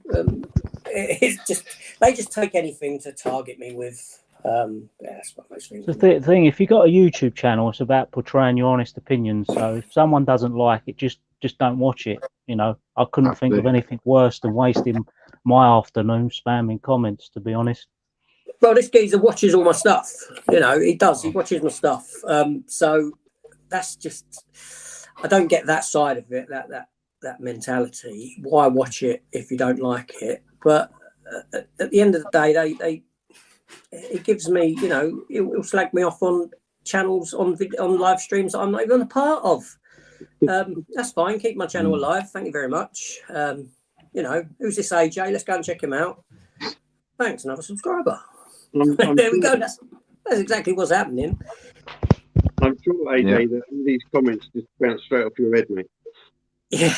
It's just, they just take anything to target me with. Yeah, that's what most things. The thing, if you've got a YouTube channel, it's about portraying your honest opinions. So if someone doesn't like it, just don't watch it. You know, I couldn't think of anything worse than wasting my afternoon spamming comments, to be honest. Well, this geezer watches all my stuff. You know, he does. He watches my stuff. So that's just, I don't get that side of it, that mentality. Why watch it if you don't like it? But at the end of the day, it gives me, you know, it'll slag me off on channels, on live streams that I'm not even a part of. That's fine. Keep my channel alive. Thank you very much. You know, who's this AJ? Let's go and check him out. Thanks, another subscriber. There we go. That's exactly what's happening. I'm sure, AJ, that all these comments just bounce straight off your head, mate. Yeah.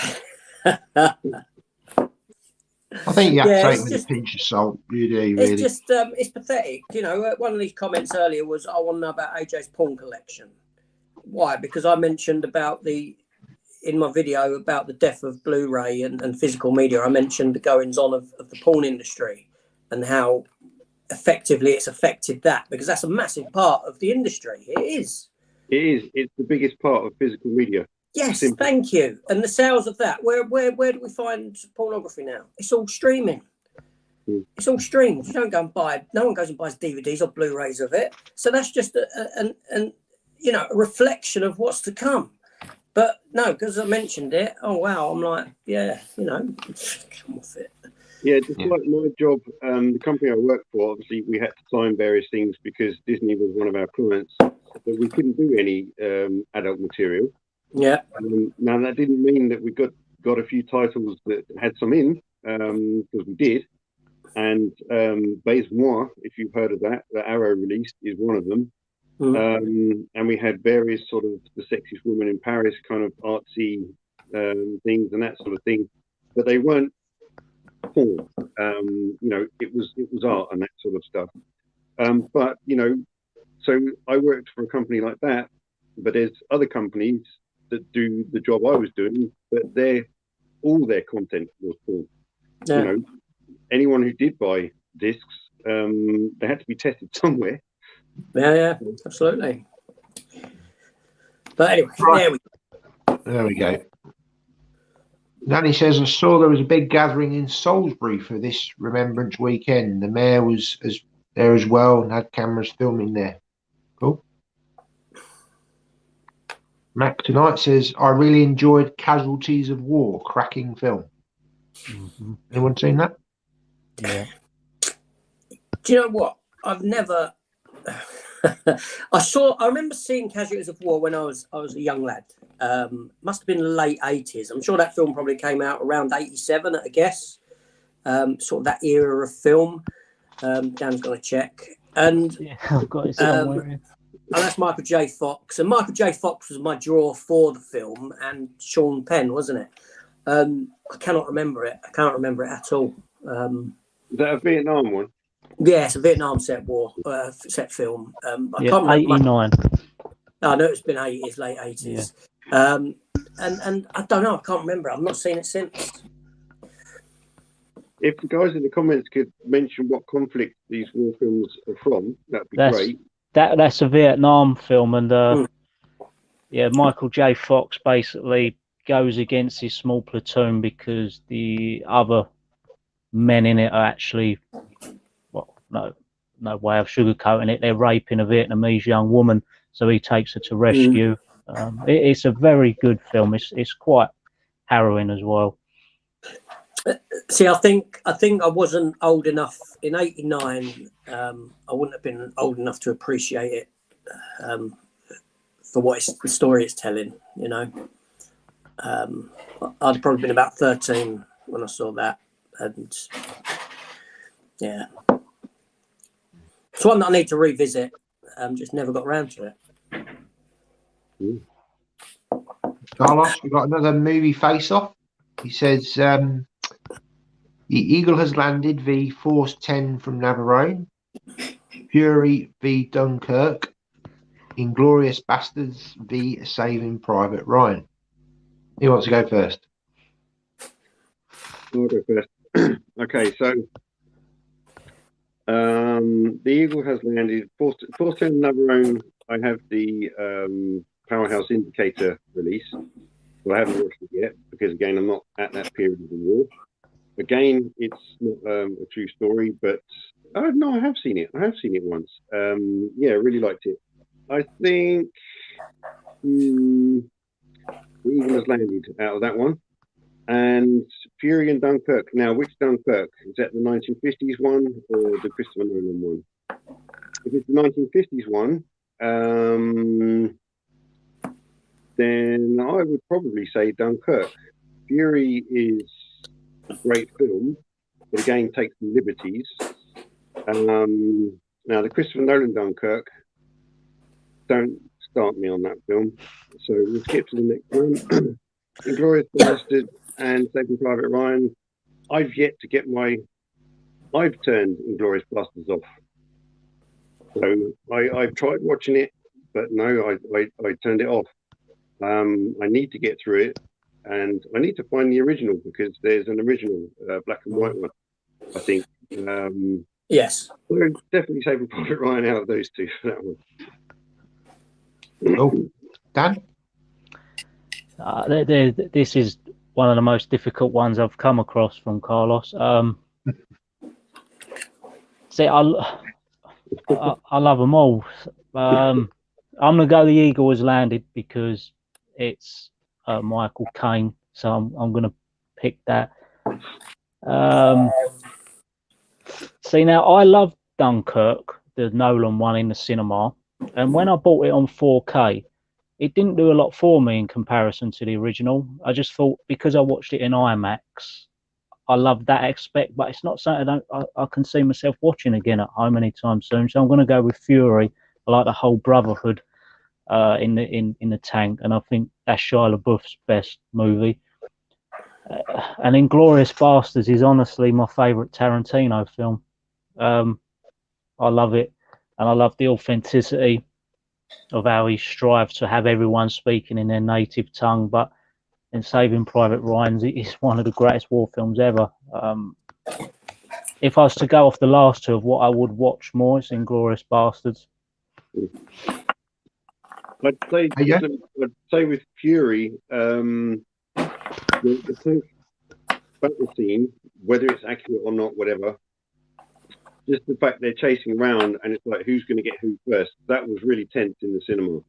I think you have to take it with a pinch of salt. You do, really. It's just, it's pathetic. You know, one of these comments earlier was, I want to know about AJ's porn collection. Why? Because I mentioned in my video about the death of Blu-ray and physical media, I mentioned the goings-on of the porn industry and how effectively it's affected that, because that's a massive part of the industry. It is. It is. It's the biggest part of physical media. Yes, Simple. Thank you. And the sales of that, where do we find pornography now? It's all streaming. It's all streamed. You don't go and buy. No one goes and buys DVDs or Blu-rays of it. So that's just a reflection of what's to come. But no, because I mentioned it. Oh wow, I'm like, yeah, you know, come off it. Yeah, just like my job, the company I work for, obviously we had to sign various things because Disney was one of our clients, but we couldn't do any adult material. Yeah. Now that didn't mean that we got a few titles that had some in, because we did. And Base Moi, if you've heard of that Arrow released, is one of them. And we had various sort of The Sexiest Woman in Paris kind of artsy things and that sort of thing, but they weren't porn. You know, it was art and that sort of stuff. But you know, so I worked for a company like that, but there's other companies that do the job I was doing, but all their content was porn. Yeah. You know, anyone who did buy discs, they had to be tested somewhere. Yeah, absolutely. But anyway, right. There we go. Nanny says, I saw there was a big gathering in Salisbury for this Remembrance Weekend. The mayor was there as well and had cameras filming there. Cool. Mac tonight says, I really enjoyed Casualties of War, cracking film. Anyone seen that? Yeah. Do you know what? I've never I remember seeing Casualties of War when I was a young lad. Must have been late 80s. I'm sure that film probably came out around 87, I guess. Sort of that era of film. Dan's going to check. And Yeah, I've got it somewhere. and that's Michael J. Fox. And Michael J. Fox was my draw for the film, and Sean Penn, wasn't it? I cannot remember it. I can't remember it at all. Is that a Vietnam one? Yeah, it's a Vietnam set film. I can't remember. 89. I know it's been 80s, late 80s. Yeah. And I don't know. I can't remember. I've not seen it since. If the guys in the comments could mention what conflict these war films are from, that'd be great. That's a Vietnam film, and yeah, Michael J. Fox basically goes against his small platoon because the other men in it are actually, well, no way of sugarcoating it. They're raping a Vietnamese young woman, so he takes her to rescue. It's a very good film. It's quite harrowing as well. See, I think I wasn't old enough in '89. I wouldn't have been old enough to appreciate it for what the story it's telling. You know, I'd probably been about 13 when I saw that, and yeah, it's one that I need to revisit. Just never got around to it. Carlos, we've got another movie face-off. He says, the Eagle has landed v Force 10 from Navarone, Fury v Dunkirk, Inglourious Bastards v Saving Private Ryan. Who wants to go first? I'll go first. Okay, so the Eagle has landed. Force 10 Navarone, I have the Powerhouse Indicator release. Well, I haven't watched it yet because, again, I'm not at that period of the war. Again, it's not a true story, but no, I have seen it. I have seen it once. Yeah, I really liked it. I think the Eagle has landed out of that one. And Fury and Dunkirk. Now, which Dunkirk? Is that the 1950s one or the Christopher Nolan one? If it's the 1950s one, then I would probably say Dunkirk. Fury is a great film, but again takes some liberties. Now, the Christopher Nolan Dunkirk, don't start me on that film. So we'll skip to the next one. Inglourious Basterds and Saving Private Ryan. I've yet to get I've turned Inglourious Basterds off. So I've tried watching it, but no, I turned it off. I need to get through it, and I need to find the original because there's an original black and white one, I think. Yes. We're definitely Saving Private Ryan out of those two for that one. Oh, Dan? This is one of the most difficult ones I've come across from Carlos. See, I love them all. I'm gonna go. The Eagle has landed because it's Michael Caine, so I'm gonna pick that. See, now I love Dunkirk, the Nolan one in the cinema, and when I bought it on 4K, it didn't do a lot for me in comparison to the original. I just thought because I watched it in IMAX, I love that aspect, but it's not something I can see myself watching again at home anytime soon. So I'm going to go with Fury. I like the whole brotherhood in the tank, and I think that's Shia LaBeouf's best movie. And Inglourious Basterds is honestly my favourite Tarantino film. I love it, and I love the authenticity of how he strives to have everyone speaking in their native tongue. But in Saving Private Ryan, it's one of the greatest war films ever. If I was to go off the last two of what I would watch more, it's Inglourious Basterds. I'd say with Fury, the tank battle scene, whether it's accurate or not, whatever, just the fact they're chasing around and it's like who's going to get who first, that was really tense in the cinema.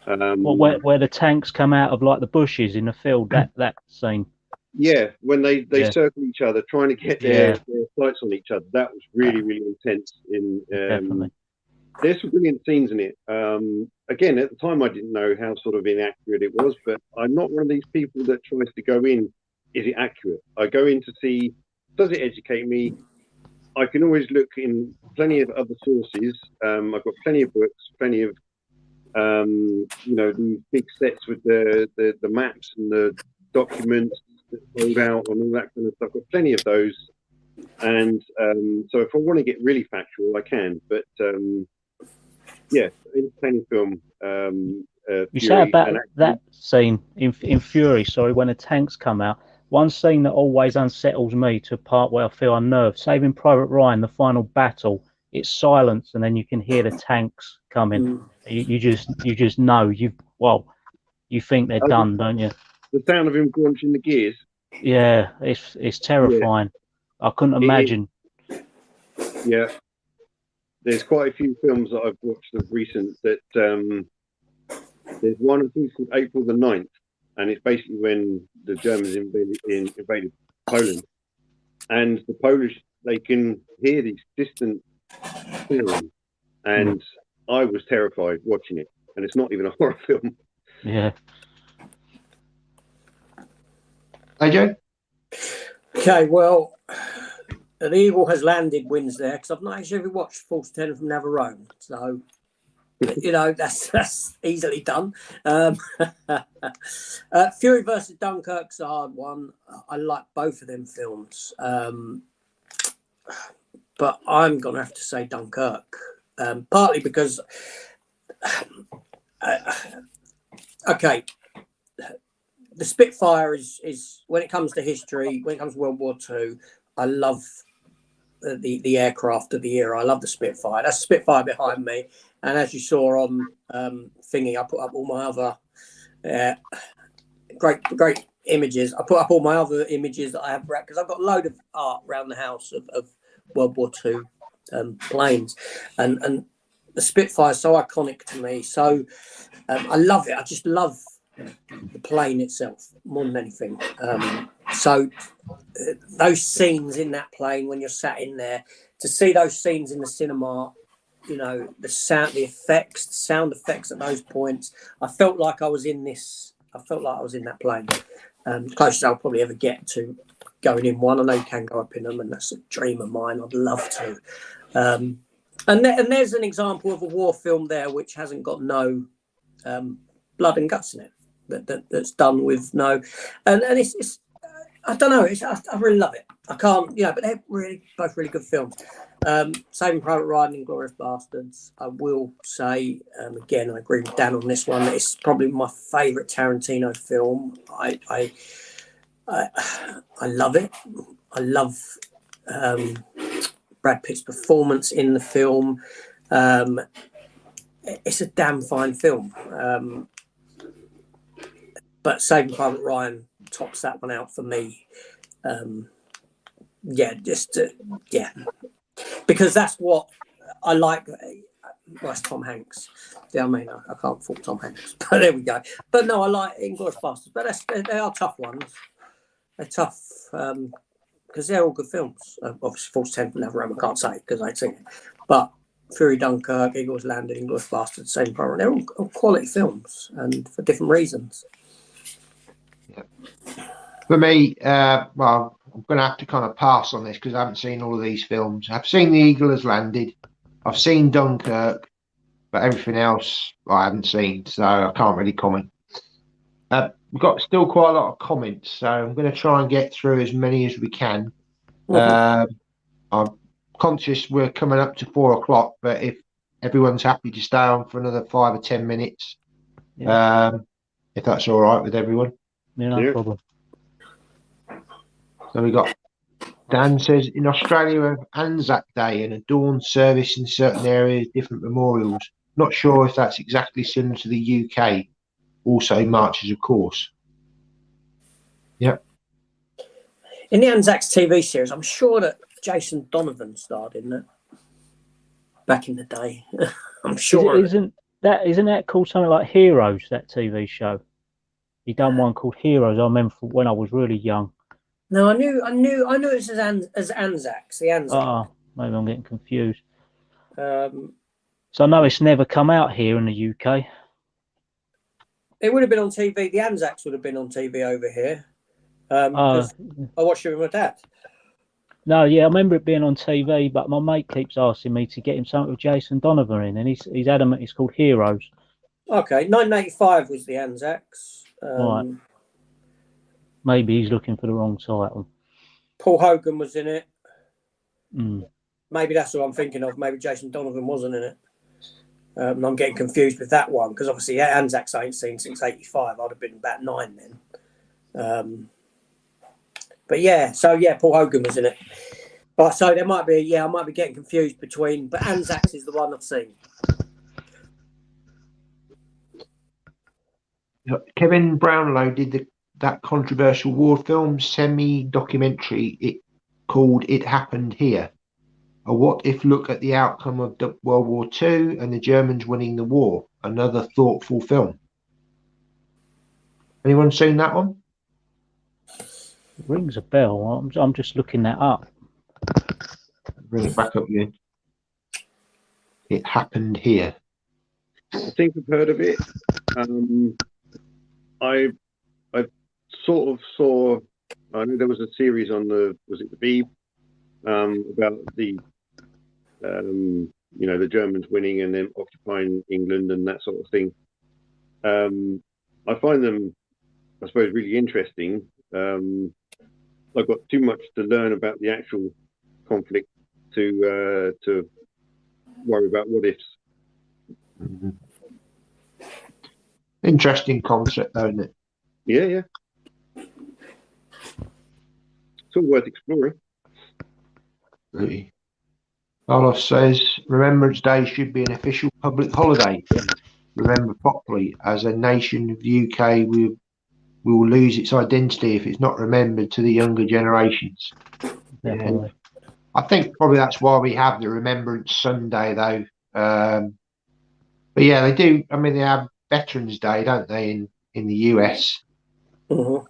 Well, where the tanks come out of like the bushes in the field, that scene. Yeah, when they circle each other, trying to get their sights on each other, that was really intense. Definitely. there's some brilliant scenes in it. Again, at the time, I didn't know how sort of inaccurate it was, but I'm not one of these people that tries to go in, is it accurate? I go in to see, does it educate me? I can always look in plenty of other sources. I've got plenty of books, plenty of, these big sets with the maps and the documents that fold out and all that kind of stuff. I've got plenty of those. And so if I want to get really factual, I can. But yeah, entertaining film. You say about that scene in Fury, sorry, when the tanks come out. One scene that always unsettles me to a part where I feel unnerved. Saving Private Ryan, the final battle, it's silence, and then you can hear the tanks coming. You just know you think they're done, don't you? The sound of him crunching the gears. Yeah, it's terrifying. Yeah. I couldn't imagine. Yeah, there's quite a few films that I've watched of recent that there's one I think called April the 9th, and it's basically when the Germans invaded Poland, and the Polish, they can hear these distant sirens, and I was terrified watching it, and it's not even a horror film. Yeah. AJ? Okay, well, an Eagle Has Landed wins there, because I've not actually ever watched False 10 from Navarone, so that's easily done. Fury versus Dunkirk's a hard one. I like both of them films, but I'm gonna have to say Dunkirk, partly because okay, the Spitfire is when it comes to history, when it comes to World War II, I love the aircraft of the era. I love the Spitfire. That's the Spitfire behind me. And as you saw on thingy, I put up all my other great images. I put up all my other images that I have, because I've got a load of art around the house of World War II planes, and the Spitfire is so iconic to me. So I love it. I just love the plane itself more than anything. So those scenes in that plane when you're sat in there, to see those scenes in the cinema, the sound, the sound effects at those points, I felt like I was in that plane. Closest I'll probably ever get to going in one. I know you can go up in them, and that's a dream of mine. I'd love to. And there's an example of a war film there which hasn't got no blood and guts in it. That's done with no, and it's I don't know. I really love it. I can't, but they're both really good films. Saving Private Ryan and Inglourious Bastards. I will say again, I agree with Dan on this one. It's probably my favourite Tarantino film. I love it. I love Brad Pitt's performance in the film. It's a damn fine film. But Saving Private Ryan tops that one out for me. Because that's what I like. Well, it's Tom Hanks. Yeah, I mean, I can't fault Tom Hanks, but there we go. But no, I like Inglourious Bastards. But they are tough ones. They're tough because they're all good films. Obviously, False 10 from Navarone, I can't say because I'd seen it. But Fury, Dunkirk, Eagle Has Landed, Inglourious Bastards, Saving Private Ryan, they're all quality films, and for different reasons. For me, well, I'm going to have to kind of pass on this because I haven't seen all of these films. I've seen The Eagle Has Landed. I've seen Dunkirk, but everything else I haven't seen, so I can't really comment. We've got still quite a lot of comments, so I'm going to try and get through as many as we can. I'm conscious we're coming up to 4 o'clock, but if everyone's happy to stay on for another 5 or 10 minutes, if that's all right with everyone. Yeah, no problem. So we got Dan says in Australia we have Anzac Day and a dawn service in certain areas, different memorials. Not sure if that's exactly similar to the UK. Also marches, of course. Yep. In the Anzacs TV series, I'm sure that Jason Donovan starred in it back in the day. I'm sure. Isn't that called something like Heroes? That TV show. He done one called Heroes. I remember when I was really young. No, I knew it was as Anzacs, the Anzacs. Oh, maybe I'm getting confused. But So I know it's never come out here in the UK. It would have been on TV. The Anzacs would have been on TV over here. Because I watched it with my dad. No, yeah, I remember it being on TV, but my mate keeps asking me to get him something with Jason Donovan in, and he's adamant it's called Heroes. Okay, 1985 was the Anzacs. Right. Maybe he's looking for the wrong title. Paul Hogan was in it. Mm. Maybe that's what I'm thinking of. Maybe Jason Donovan wasn't in it. I'm getting confused with that one because obviously Anzacs I ain't seen since '85. I'd have been about 9 then. But yeah, so yeah, Paul Hogan was in it. But so there might be, I might be getting confused between. But Anzacs is the one I've seen. Kevin Brownlow did that controversial war film semi-documentary called "It Happened Here." A what-if look at the outcome of World War II and the Germans winning the war. Another thoughtful film. Anyone seen that one? Rings a bell. I'm just looking that up. Bring it back up again. It Happened Here. I think I've heard of it. I sort of saw. I know there was a series on the Beeb about the the Germans winning and then occupying England and that sort of thing. I find them, I suppose, really interesting. I've got too much to learn about the actual conflict to worry about what ifs. Mm-hmm. Interesting concept, though, isn't it? Yeah. It's all worth exploring. Really. Carlos says Remembrance Day should be an official public holiday. Remember properly, as a nation of the UK, we will lose its identity if it's not remembered to the younger generations. Yeah. I think probably that's why we have the Remembrance Sunday, though. But yeah, they do. I mean, they have Veterans Day, don't they, in the US? Mm-hmm.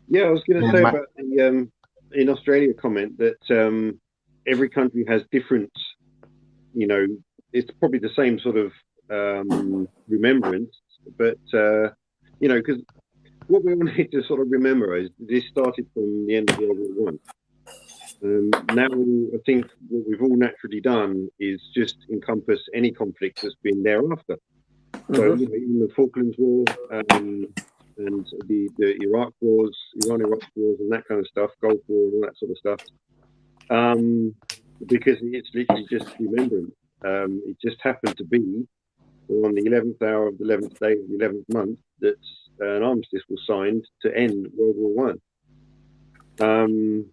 Yeah, I was going to say about the in Australia comment that every country has different. It's probably the same sort of remembrance, but because what we all need to sort of remember is this started from the end of World War One. Now I think what we've all naturally done is just encompass any conflict that's been thereafter. Mm-hmm. So even the Falklands War and the Iraq wars, Iran-Iraq wars, and that kind of stuff, Gulf War, and all that sort of stuff. Because it's literally just remembrance. It just happened to be on the 11th hour of the 11th day of the 11th month that an armistice was signed to end World War One.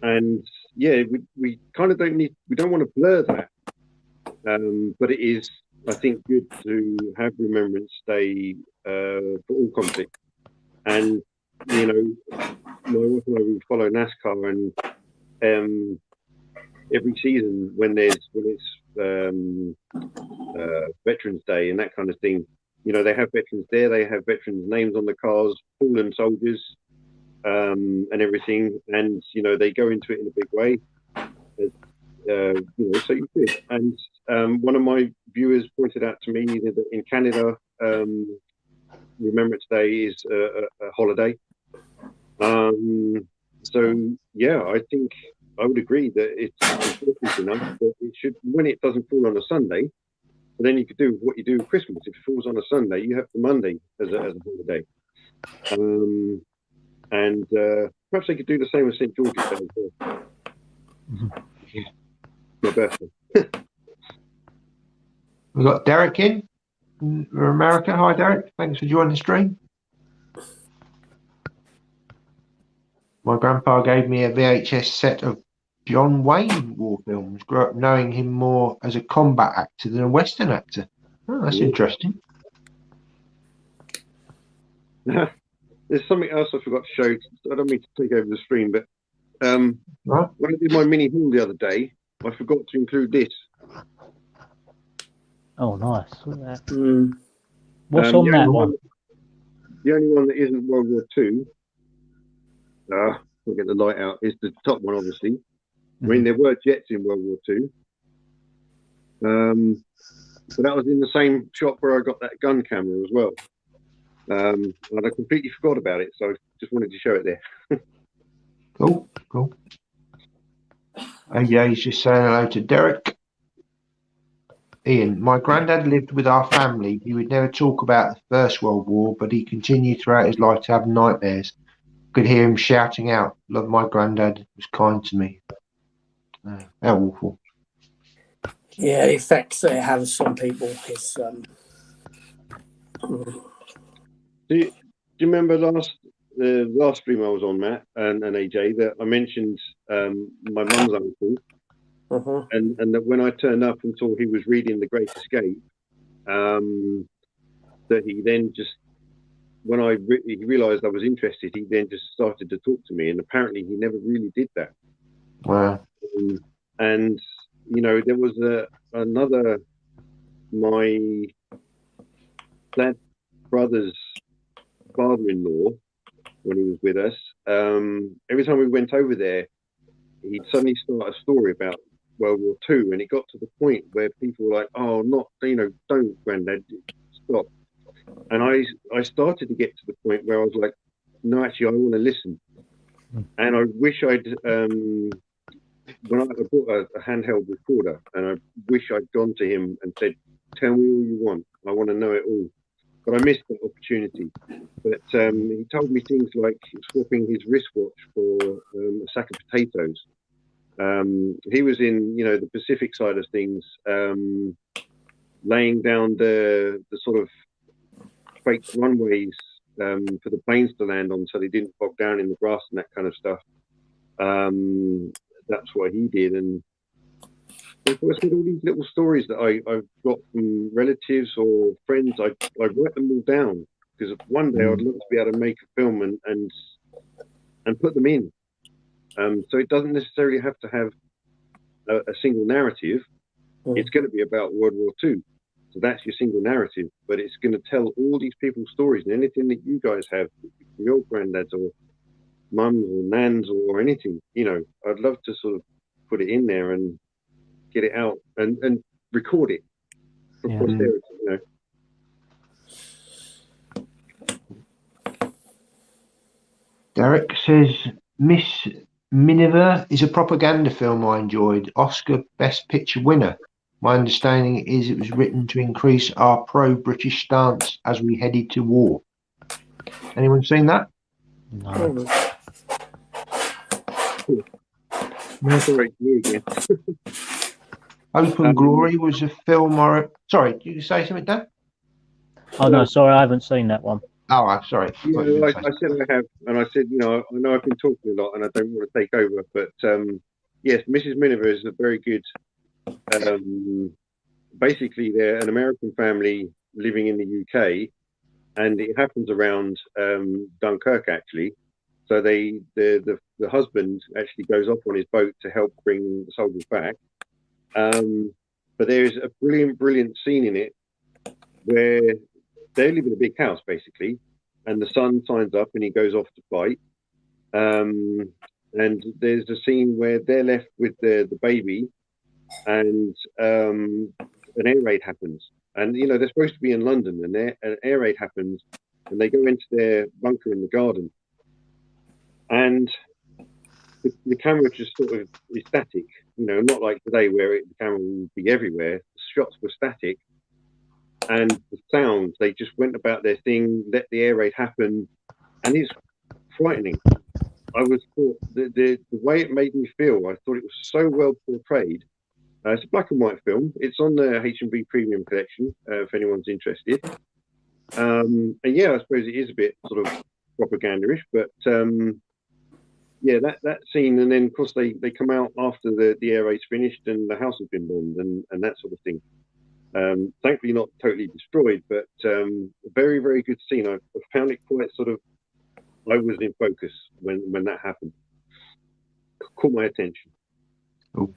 And yeah, we kind of we don't want to blur that. But it is, I think, good to have Remembrance Day for all conflict. And my wife and I, we follow NASCAR, and every season when it's Veterans Day and that kind of thing, they have veterans there. They have veterans' names on the cars, fallen soldiers, and everything. And they go into it in a big way. So you could. And one of my viewers pointed out to me that in Canada, Remembrance Day is a holiday. So yeah, I think I would agree that it's important enough that it should, when it doesn't fall on a Sunday, then you could do what you do with Christmas. If it falls on a Sunday, you have the Monday as a holiday. And perhaps they could do the same with St. George's Day as well. Mm-hmm. My birthday. We've got Derek in America. Hi, Derek. Thanks for joining the stream. My grandpa gave me a VHS set of John Wayne war films. Grew up knowing him more as a combat actor than a Western actor. Oh, that's interesting. There's something else I forgot to show. I don't mean to take over the stream, but when I did my mini haul the other day, I forgot to include this. Oh, nice. What's on that one? The only one that isn't World War II, we'll get the light out, is the top one, obviously. I mean, there were jets in World War II. So that was in the same shop where I got that gun camera as well. And I completely forgot about it, so I just wanted to show it there. Cool, cool. Yeah, he's just saying hello to Derek. Ian, my granddad lived with our family. He would never talk about the First World War, but he continued throughout his life to have nightmares. Could hear him shouting out, "Love my granddad, was kind to me." How awful. Yeah, the effects that it has on people is. Do you remember the last stream I was on, Matt and AJ, that I mentioned my mum's uncle, and that when I turned up and saw he was reading The Great Escape, that he then just, when he realised I was interested, he then just started to talk to me, and apparently he never really did that. Wow. And you know, there was another, my dad's brother's father-in-law, when he was with us, every time we went over there, he'd suddenly start a story about World War II, and it got to the point where people were like, "Oh, not, you know, don't, Granddad, stop." And I started to get to the point where I was like, "No, actually, I want to listen." And I wish I'd when I bought a handheld recorder, and I wish I'd gone to him and said, "Tell me all you want. I want to know it all." But I missed that opportunity. But he told me things like swapping his wristwatch for a sack of potatoes. He was in, you know, the Pacific side of things, laying down the sort of fake runways for the planes to land on, so they didn't bog down in the grass and that kind of stuff. That's what he did, and of course, with all these little stories that I've got from relatives or friends, I write them all down, because one day I'd love to be able to make a film and put them in. So it doesn't necessarily have to have a single narrative. It's going to be about World War II. So that's your single narrative, but it's going to tell all these people's stories, and anything that you guys have, your granddads or mums or nans or anything, you know, I'd love to sort of put it in there and get it out and record it for posterity, you know. Derek says, Miss Miniver is a propaganda film I enjoyed. Oscar Best Picture winner. My understanding is it was written to increase our pro-British stance as we headed to war. Anyone seen that? No. That's all right, me again. Hope and Glory was a film. Sorry, did you say something, Dan? Oh no, sorry, I haven't seen that one. Oh, I'm sorry. Yeah, I said I have, and I said, you know, I know I've been talking a lot, and I don't want to take over, but yes, Mrs. Miniver is a very good. Basically, they're an American family living in the UK, and it happens around Dunkirk, actually. So the husband actually goes off on his boat to help bring the soldiers back. But there's a brilliant scene in it where they live in a big house, basically, and the son signs up and he goes off to fight. And there's a scene where they're left with the baby, and an air raid happens. And, you know, they're supposed to be in London, and an air raid happens, and they go into their bunker in the garden. And the camera just sort of is static, you know, not like today where the camera will be everywhere. The shots were static, and the sounds, they just went about their thing, let the air raid happen, and it's frightening. I was thought the way it made me feel, I thought it was so well portrayed. It's a black and white film. It's on the H&B Premium Collection, if anyone's interested. And yeah, I suppose it is a bit sort of propaganda-ish, but yeah, that scene, and then of course they come out after the air raid's finished and the house has been bombed and that sort of thing. Thankfully not totally destroyed, but a very, very good scene. I found it quite sort of, I was in focus when that happened. Caught my attention. Cool.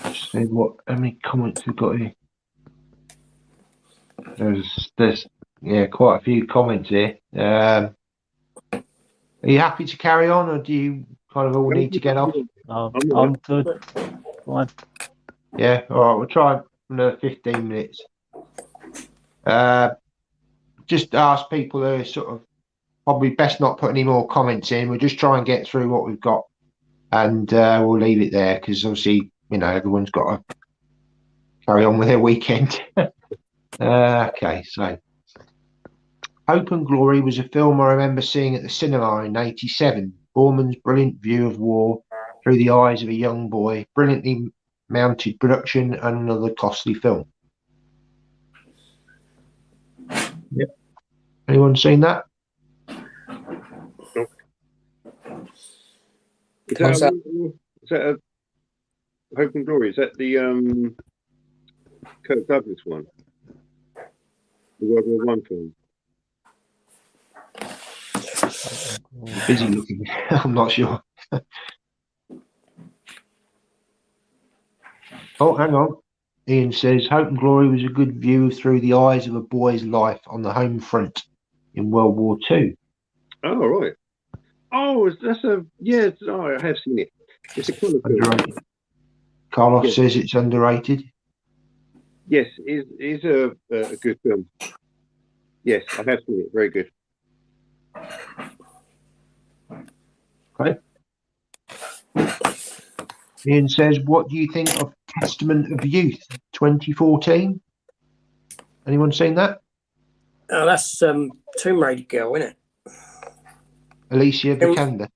Just see how many comments we've got here. There's yeah, quite a few comments here. Are you happy to carry on, or do you kind of all need to get off? I'm good. Fine. Yeah, all right, we'll try another 15 minutes. Just ask people to sort of probably best not put any more comments in. We'll just try and get through what we've got, and we'll leave it there because obviously, everyone's got to carry on with their weekend. Okay, so Hope and Glory was a film I remember seeing at the cinema in '87. Borman's brilliant view of war through the eyes of a young boy, brilliantly mounted production, and another costly film. Yep. Anyone seen that? Is that a Hope and Glory? Is that the Kirk Douglas one? The World War One film? Busy looking. I'm not sure. Oh, hang on. Ian says Hope and Glory was a good view through the eyes of a boy's life on the home front in World War II. Oh, right. Oh, that's a Oh, I have seen it. It's a colour film. Underrated. Carlos says it's underrated. Yes, it is a good film. Yes, I have seen it. Very good. Okay. Ian says, what do you think of Testament of Youth 2014? Anyone seen that? Oh, that's Tomb Raider girl, isn't it? Alicia Vikander.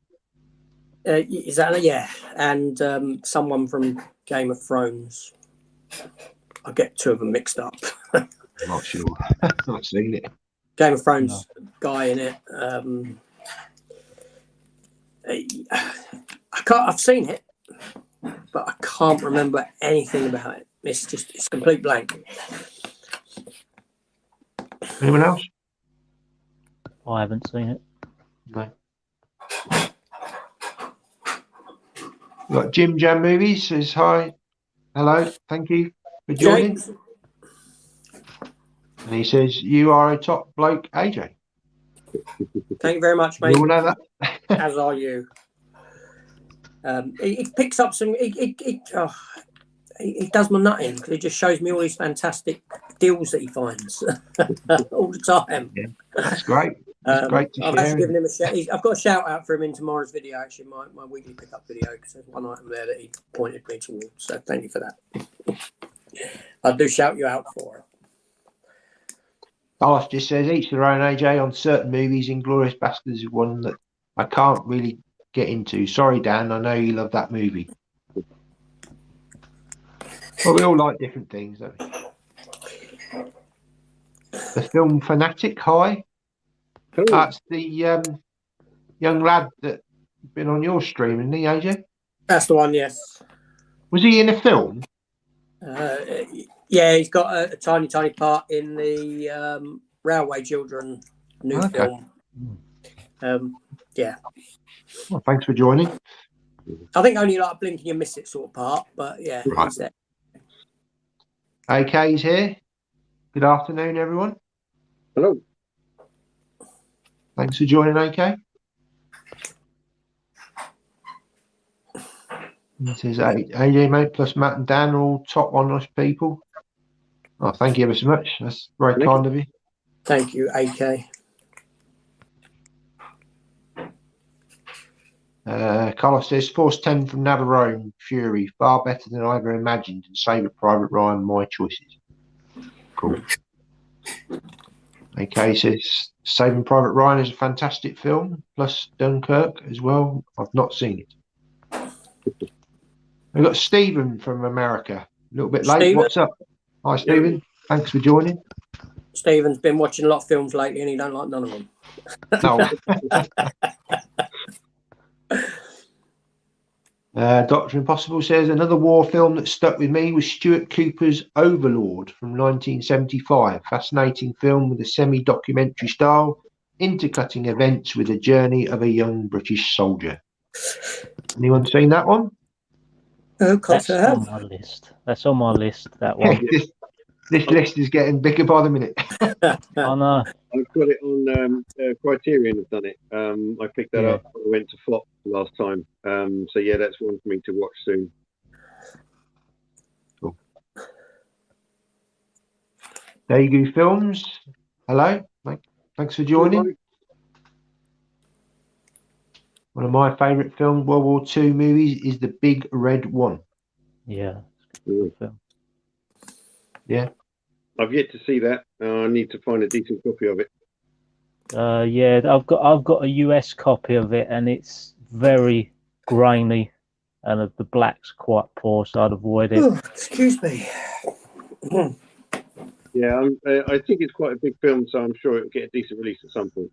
Is that yeah? And someone from Game of Thrones. I get two of them mixed up. I'm not sure. I've not seen it. Game of Thrones guy in it. I've seen it, but I can't remember anything about it. It's complete blank. Anyone else? I haven't seen it. No. We've got Jim Jam Movies says hi. Hello, thank you for joining. James. And he says, you are a top bloke, AJ. Thank you very much, mate. You all know that? As are you. He picks up some. He does my nutting because he just shows me all these fantastic deals that he finds all the time. Yeah, that's great. That's great to I've share. actually given him a shout. I've got a shout out for him in tomorrow's video. Actually, my weekly pickup video, because there's one item there that he pointed me towards. So thank you for that. I do shout you out for it. Carlos just says each their own, AJ. On certain movies, Inglourious Basterds is one that I can't really get into. Sorry, Dan. I know you love that movie. Well, we all like different things, don't we? The Film Fanatic, hi. That's the young lad that's been on your stream, isn't he, AJ? That's the one, yes. Was he in a film? Yeah, he's got a tiny part in the Railway Children new film. Yeah. Well, thanks for joining. I think only like a blink and you miss it sort of part, but yeah, Right. he's there. AK's here. Good afternoon, everyone. Hello. Thanks for joining, AK. He says, AJ, mate, plus Matt and Dan are all top honest people. Oh, thank you ever so much. That's very kind of you. Thank you, AK. Carlos says, Force 10 from Navarone, Fury, far better than I ever imagined, and Saving Private Ryan, my choices. Cool. AK says, Saving Private Ryan is a fantastic film, plus Dunkirk as well. I've not seen it. We've got Stephen from America. A little bit late. Stephen. What's up? Hi, Stephen. Yeah. Thanks for joining. Stephen's been watching a lot of films lately and he don't like none of them. No. Dr. Impossible says, another war film that stuck with me was Stuart Cooper's Overlord from 1975. Fascinating film with a semi-documentary style, intercutting events with the journey of a young British soldier. Anyone seen that one? That's on my list. That's on my list, that one. This list is getting bigger by the minute. I know. I've got it on Criterion. Have done it. I picked that up when I went to Flop last time. So yeah, that's one for me to watch soon. Cool. Daegu Films. Hello. Thanks for joining. One of my favourite films, World War II movies, is The Big Red One. Yeah. Mm. Film. Yeah. I've yet to see that. I need to find a decent copy of it. Yeah, I've got a US copy of it, and it's very grainy, and the black's quite poor, so I'd avoid it. Oh, excuse me. Yeah, I think it's quite a big film, so I'm sure it'll get a decent release at some point.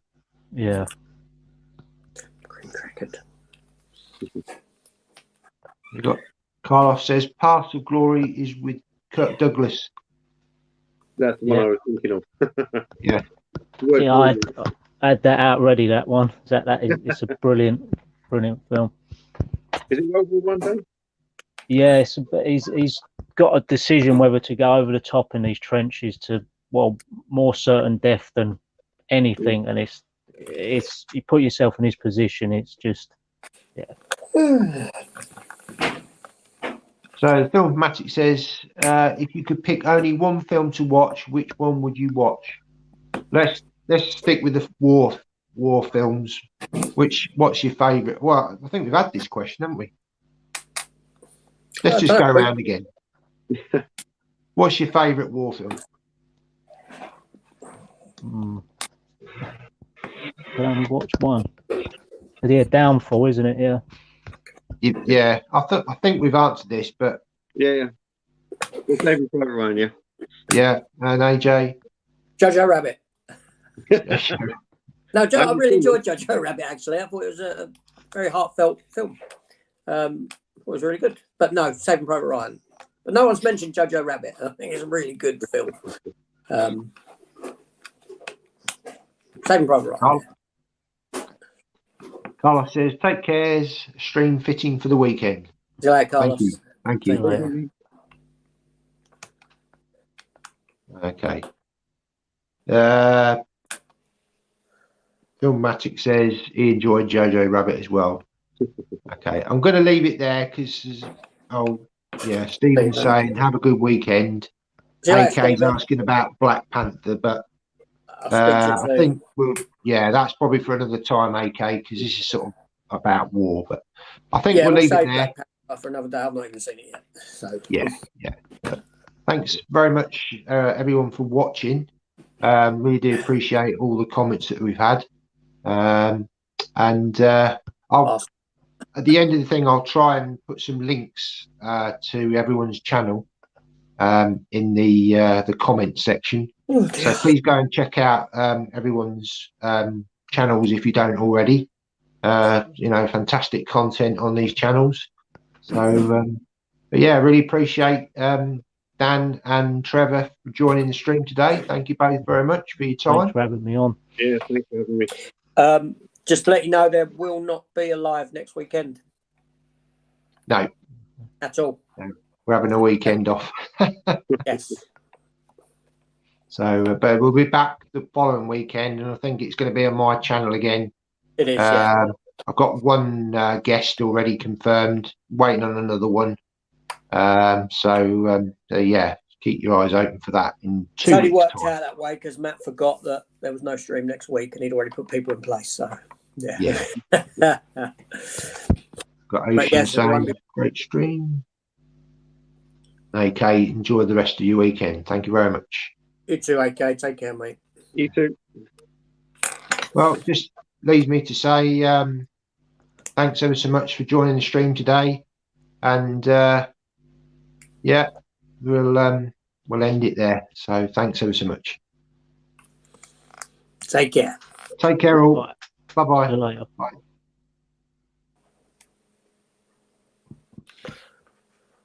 Yeah. Green Cracked. You got Carlos says Path of Glory is with Kirk Douglas. That's the one Yeah. I was thinking of. Yeah. Yeah, I had that out ready. That one. It's a brilliant film. Is it World War One day? Yeah, he's got a decision whether to go over the top in these trenches to more certain death than anything, and it's you put yourself in his position. It's just So the Filmmatic says, if you could pick only one film to watch, which one would you watch? Let's stick with the war films. What's your favourite? Well, I think we've had this question, haven't we? Let's just go around again. What's your favourite war film? Can only watch one. Yeah, Downfall, isn't it? Yeah. Yeah, I think we've answered this, but Yeah. It's Saving Private Ryan, yeah. yeah, and AJ. Jojo Rabbit. Yeah, No, I really enjoyed Jojo Rabbit, actually. I thought it was a very heartfelt film. It was really good. But no, Saving Private Ryan. But no one's mentioned Jojo Rabbit. I think it's a really good film. Saving Private Ryan. Carlos says, take cares, stream fitting for the weekend. See you later, Carlos. Thank you. See you later. Okay. Filmmatic says he enjoyed Jojo Rabbit as well. Okay, I'm going to leave it there because, Stephen's saying have a good weekend. AK's asking about Black Panther, but I think that's probably for another time, AK, because this is sort of about war. But I think we'll leave it there for another day. I've not even seen it yet. So yeah. Thanks very much, everyone, for watching. Really do appreciate all the comments that we've had. I'll at the end of the thing, I'll try and put some links to everyone's channel in the comment section. So please go and check out everyone's channels if you don't already. Fantastic content on these channels. So, but yeah, really appreciate Dan and Trevor for joining the stream today. Thank you both very much for your time. Thanks for having me on. Yeah, thanks for having me. Just to let you know, there will not be a live next weekend. No. At all. No. We're having a weekend off. Yes. So, but we'll be back the following weekend, and I think it's going to be on my channel again. It is, yeah. I've got one guest already confirmed, waiting on another one. Yeah, keep your eyes open for that in 2 weeks' It's only worked time. out that way because Matt forgot that there was no stream next week and he'd already put people in place. So, yeah. Got Ocean saying, great stream. Okay, enjoy the rest of your weekend. Thank you very much. You too, AK. Take care, mate. You too. Well, it just leaves me to say thanks ever so much for joining the stream today. And we'll end it there. So thanks ever so much. Take care. Take care all. Bye. Bye-bye. See you later. Bye.